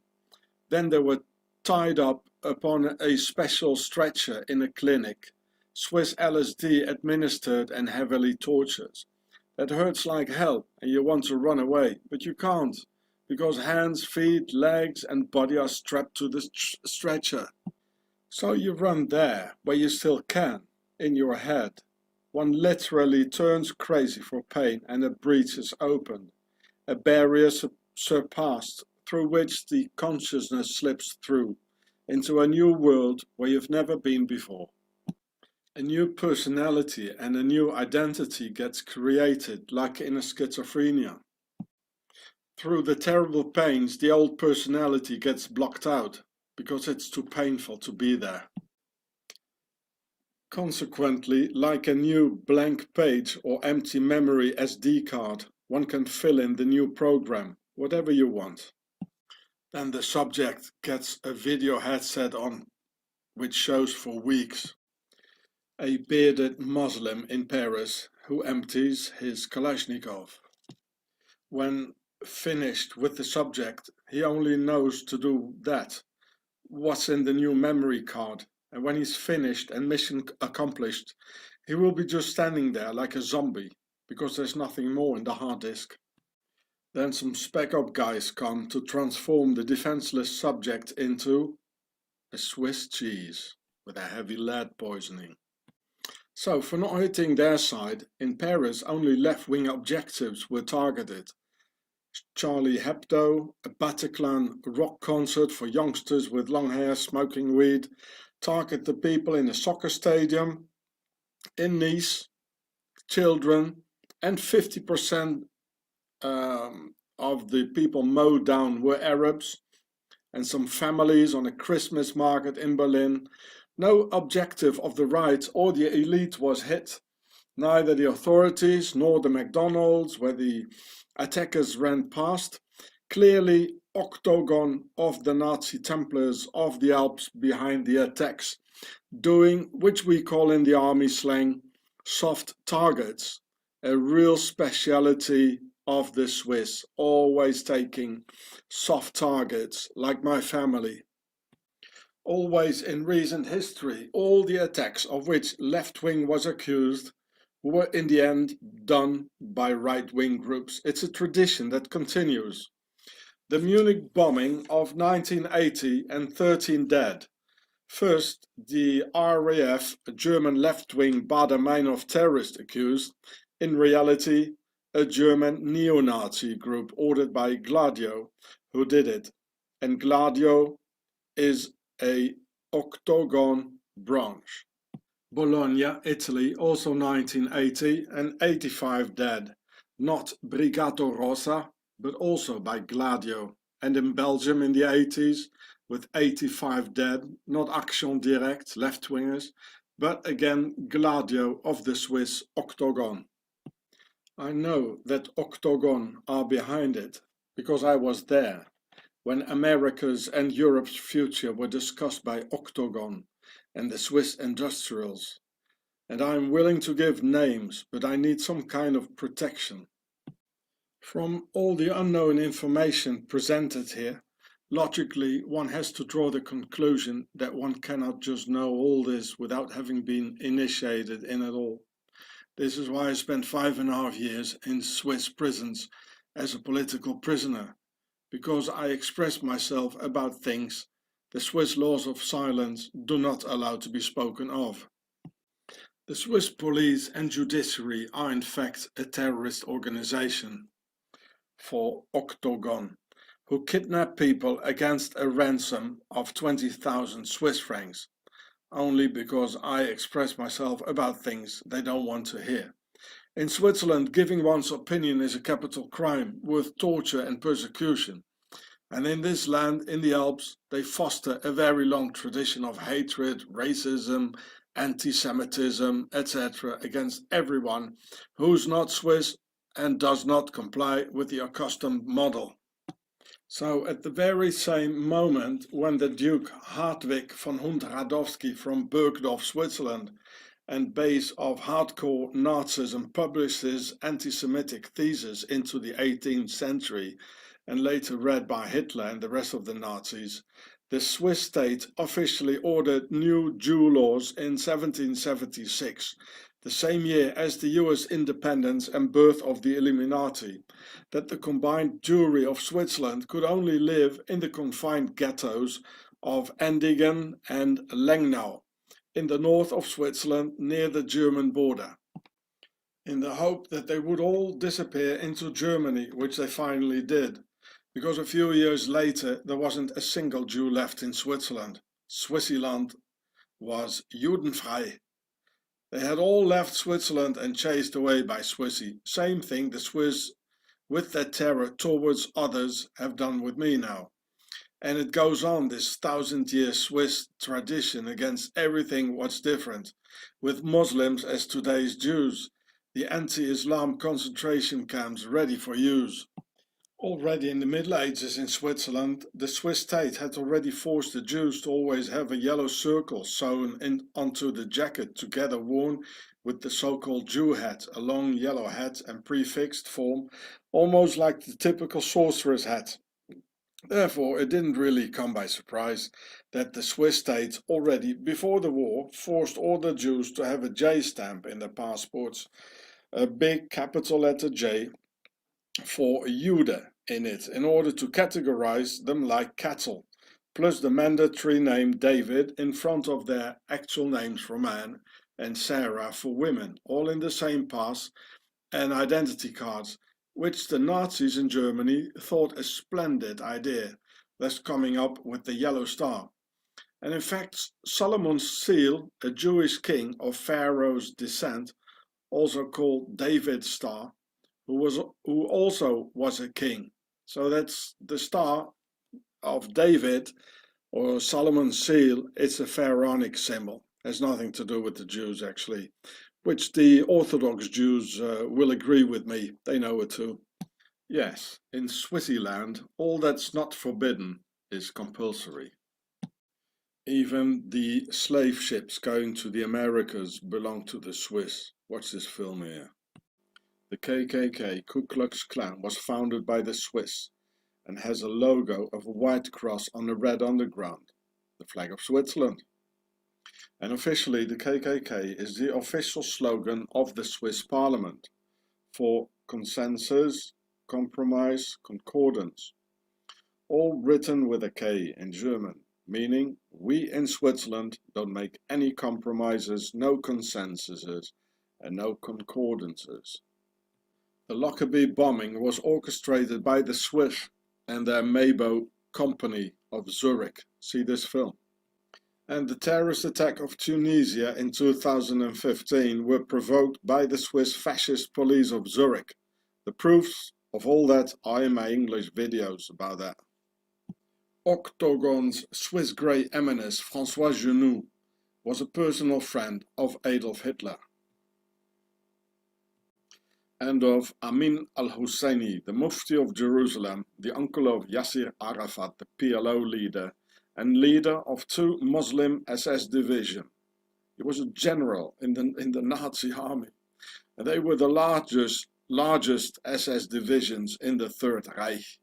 Then they were tied up upon a special stretcher in a clinic, Swiss LSD administered and heavily tortured. That hurts like hell and you want to run away, but you can't, because hands, feet, legs and body are strapped to the stretcher. So you run there, where you still can, in your head. One literally turns crazy for pain and a breach is opened, a barrier surpassed through which the consciousness slips through, into a new world where you've never been before. A new personality and a new identity gets created, like in a schizophrenia. Through the terrible pains, the old personality gets blocked out, because it's too painful to be there. Consequently, like a new blank page or empty memory SD card, one can fill in the new program, whatever you want. Then the subject gets a video headset on, which shows for weeks a bearded Muslim in Paris who empties his Kalashnikov. When finished with the subject, he only knows to do that, what's in the new memory card, and when he's finished and mission accomplished, he will be just standing there like a zombie, because there's nothing more in the hard disk. Then some spec op guys come to transform the defenseless subject into a Swiss cheese with a heavy lead poisoning. So for not hitting their side, in Paris only left-wing objectives were targeted. Charlie Hebdo, a Bataclan rock concert for youngsters with long hair smoking weed, target the people in a soccer stadium, in Nice, children, and 50% of the people mowed down were Arabs, and some families on a Christmas market in Berlin. No objective of the right or the elite was hit, neither the authorities nor the McDonald's where the attackers ran past. Clearly, octagon of the Nazi Templars of the Alps behind the attacks, doing, which we call in the army slang, soft targets, a real speciality of the Swiss, always taking soft targets, like my family. Always in recent history, all the attacks of which left wing was accused who were in the end done by right-wing groups. It's a tradition that continues. The Munich bombing of 1980 and 13 dead. First, the RAF, a German left-wing Baader-Meinhof terrorist accused, in reality a German neo-Nazi group ordered by Gladio, who did it. And Gladio is a octagon branch. Bologna, Italy, also 1980 and 85 dead. Not Brigata Rossa, but also by Gladio. And in Belgium in the 80s, with 85 dead, not Action Direct, left-wingers, but again Gladio of the Swiss Octagon. I know that Octagon are behind it, because I was there, when America's and Europe's future were discussed by Octagon and the Swiss industrials. And I am willing to give names, but I need some kind of protection. From all the unknown information presented here, logically one has to draw the conclusion that one cannot just know all this without having been initiated in it all. This is why I spent 5.5 years in Swiss prisons as a political prisoner, because I expressed myself about things the Swiss laws of silence do not allow to be spoken of. The Swiss police and judiciary are in fact a terrorist organization for Octagon, who kidnap people against a ransom of 20,000 Swiss francs, only because I express myself about things they don't want to hear. In Switzerland, giving one's opinion is a capital crime with torture and persecution. And in this land, in the Alps, they foster a very long tradition of hatred, racism, anti-Semitism, etc. against everyone who's not Swiss and does not comply with the accustomed model. So at the very same moment when the Duke Hartwig von Hund-Radowski from Burgdorf, Switzerland, and base of hardcore Nazism published his anti-Semitic thesis into the 18th century and later read by Hitler and the rest of the Nazis, the Swiss state officially ordered new Jew laws in 1776, the same year as the US independence and birth of the Illuminati, that the combined Jewry of Switzerland could only live in the confined ghettos of Endigen and Lengnau, in the north of Switzerland near the German border, in the hope that they would all disappear into Germany, which they finally did, because a few years later there wasn't a single Jew left in Switzerland. Switzerland was Judenfrei. They had all left Switzerland and chased away by Swissy. Same thing the Swiss, with their terror towards others, have done with me now. And it goes on, this 1,000-year Swiss tradition against everything what's different, with Muslims as today's Jews, the anti-Islam concentration camps ready for use. Already in the Middle Ages in Switzerland, the Swiss state had already forced the Jews to always have a yellow circle sewn onto the jacket, together worn with the so-called Jew hat, a long yellow hat and prefixed form, almost like the typical sorcerer's hat. Therefore, it didn't really come by surprise that the Swiss state already before the war forced all the Jews to have a J stamp in their passports, a big capital letter J for Jude in it, in order to categorize them like cattle, plus the mandatory name David in front of their actual names for men and Sarah for women, all in the same pass and identity cards, which the Nazis in Germany thought a splendid idea, thus coming up with the yellow star. And in fact, Solomon's seal, a Jewish king of Pharaoh's descent, also called David's star, who also was a king. So that's the star of David, or Solomon's seal. It's a pharaonic symbol. Has nothing to do with the Jews actually, which the Orthodox Jews will agree with me. They know it too. Yes, in Switzerland, all that's not forbidden is compulsory. Even the slave ships going to the Americas belong to the Swiss. Watch this film here. The KKK, Ku Klux Klan, was founded by the Swiss and has a logo of a white cross on a red underground, the flag of Switzerland. And officially the KKK is the official slogan of the Swiss parliament for consensus, compromise, concordance, all written with a K in German, meaning we in Switzerland don't make any compromises, no consensuses and no concordances. The Lockerbie bombing was orchestrated by the Swiss and their Mabo company of Zurich. See this film. And the terrorist attack of Tunisia in 2015 were provoked by the Swiss fascist police of Zurich. The proofs of all that are in my English videos about that. Octagon's Swiss Grey Eminence François Genoux was a personal friend of Adolf Hitler and of Amin al-Husseini, the Mufti of Jerusalem, the uncle of Yasser Arafat, the PLO leader, and leader of 2 Muslim SS divisions. He was a general in the Nazi army, and they were the largest SS divisions in the Third Reich,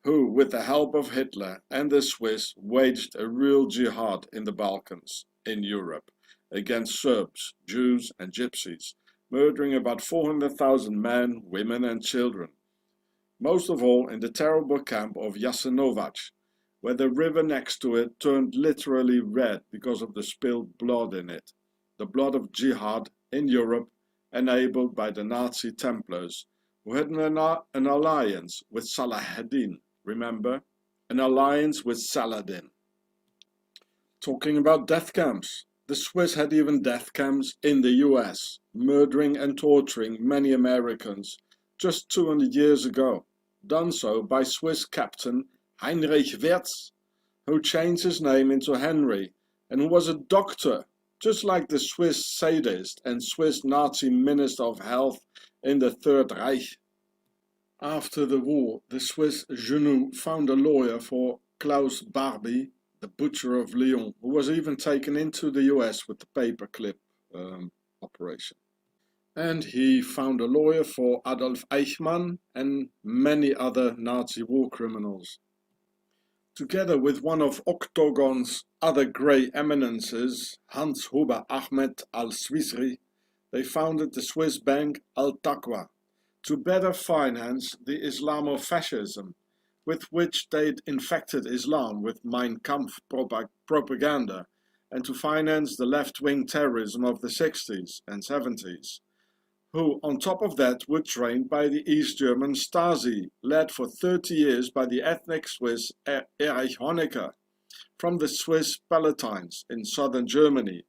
who, with the help of Hitler and the Swiss, waged a real jihad in the Balkans, in Europe, against Serbs, Jews and Gypsies, murdering about 400,000 men, women and children, most of all in the terrible camp of Jasenovac, where the river next to it turned literally red because of the spilled blood in it, the blood of jihad in Europe, enabled by the Nazi Templars, who had an alliance with Saladin. Remember? An alliance with Saladin. Talking about death camps, the Swiss had even death camps in the US, murdering and torturing many Americans just 200 years ago, done so by Swiss captain Heinrich Wirz, who changed his name into Henry and who was a doctor, just like the Swiss sadist and Swiss Nazi Minister of Health in the Third Reich. After the war, the Swiss Genoux found a lawyer for Klaus Barbie, the butcher of Lyon, who was even taken into the US with the paperclip operation. And he found a lawyer for Adolf Eichmann and many other Nazi war criminals. Together with one of Octagon's other grey eminences, Hans Huber Ahmed al-Swisri, they founded the Swiss bank Al-Taqwa to better finance the Islamofascism, with which they'd infected Islam with Mein Kampf propaganda, and to finance the left-wing terrorism of the 60s and 70s, who on top of that were trained by the East German Stasi, led for 30 years by the ethnic Swiss Erich Honecker from the Swiss Palatines in southern Germany,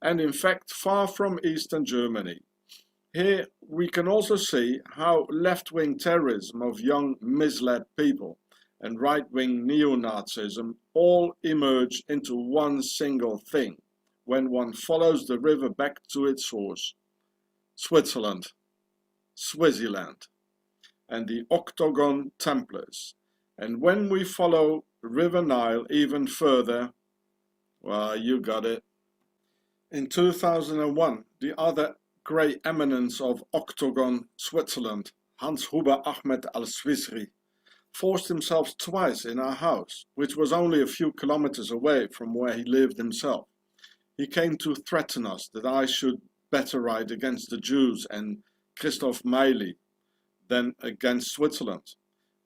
and in fact far from eastern Germany. Here we can also see how left-wing terrorism of young misled people and right-wing neo-Nazism all emerge into one single thing when one follows the river back to its source. Switzerland, Swaziland, and the Octagon Templars. And when we follow River Nile even further, well, you got it. In 2001, the other grey eminence of Octagon Switzerland, Hans Huber Ahmed al-Swisri, forced himself twice in our house, which was only a few kilometers away from where he lived himself. He came to threaten us that I should better write against the Jews and Christoph Meili than against Switzerland.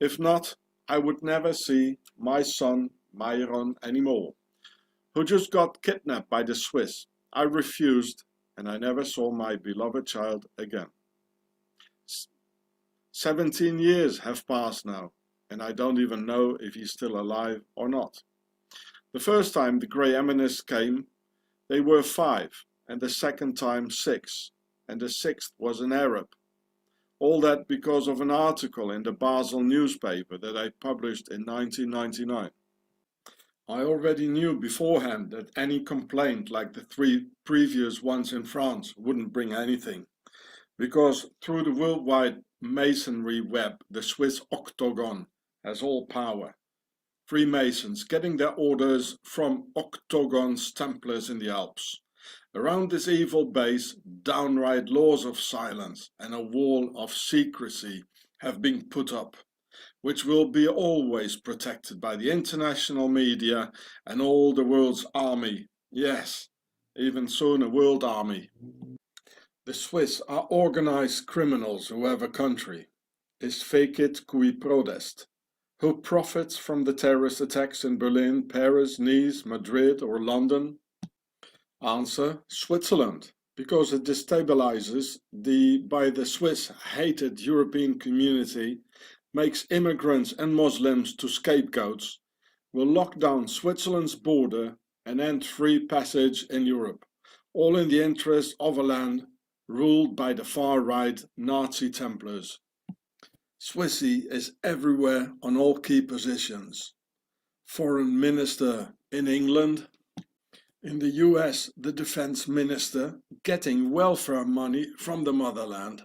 If not, I would never see my son Myron anymore, who just got kidnapped by the Swiss. I refused, and I never saw my beloved child again. 17 years have passed now, and I don't even know if he's still alive or not. The first time the grey eminence came, they were 5, and the second time 6, and the 6th was an Arab. All that because of an article in the Basel newspaper that I published in 1999. I already knew beforehand that any complaint like the 3 previous ones in France wouldn't bring anything, because through the worldwide masonry web, the Swiss Octagon has all power. Freemasons getting their orders from Octagon's Templars in the Alps. Around this evil base, downright laws of silence and a wall of secrecy have been put up, which will be always protected by the international media and all the world's army. Yes, even soon a world army. The Swiss are organized criminals who have a country. Is fecit qui prodest. Who profits from the terrorist attacks in Berlin, Paris, Nice, Madrid or London? Answer: Switzerland, because it destabilizes by the Swiss hated European community, makes immigrants and Muslims to scapegoats, will lock down Switzerland's border and end free passage in Europe, all in the interest of a land ruled by the far-right Nazi Templars. Swissy is everywhere on all key positions. Foreign Minister in England. In the US, the Defense Minister getting welfare money from the motherland.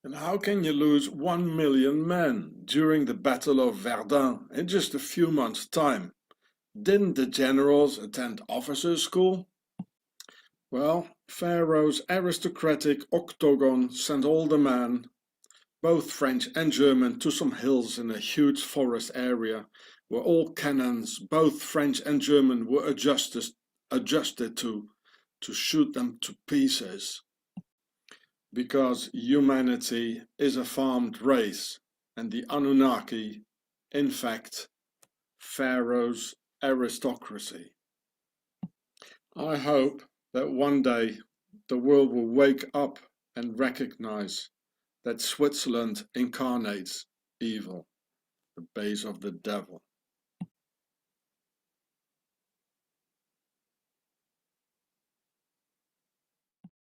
And how can you lose 1 million men during the Battle of Verdun in just a few months' time? Didn't the generals attend officers' school? Well, Pharaoh's aristocratic octagon sent all the men, both French and German, to some hills in a huge forest area where all cannons, both French and German, were adjusted to shoot them to pieces. Because humanity is a farmed race, and the Anunnaki, in fact, Pharaoh's aristocracy. I hope that one day the world will wake up and recognize that Switzerland incarnates evil, the base of the devil.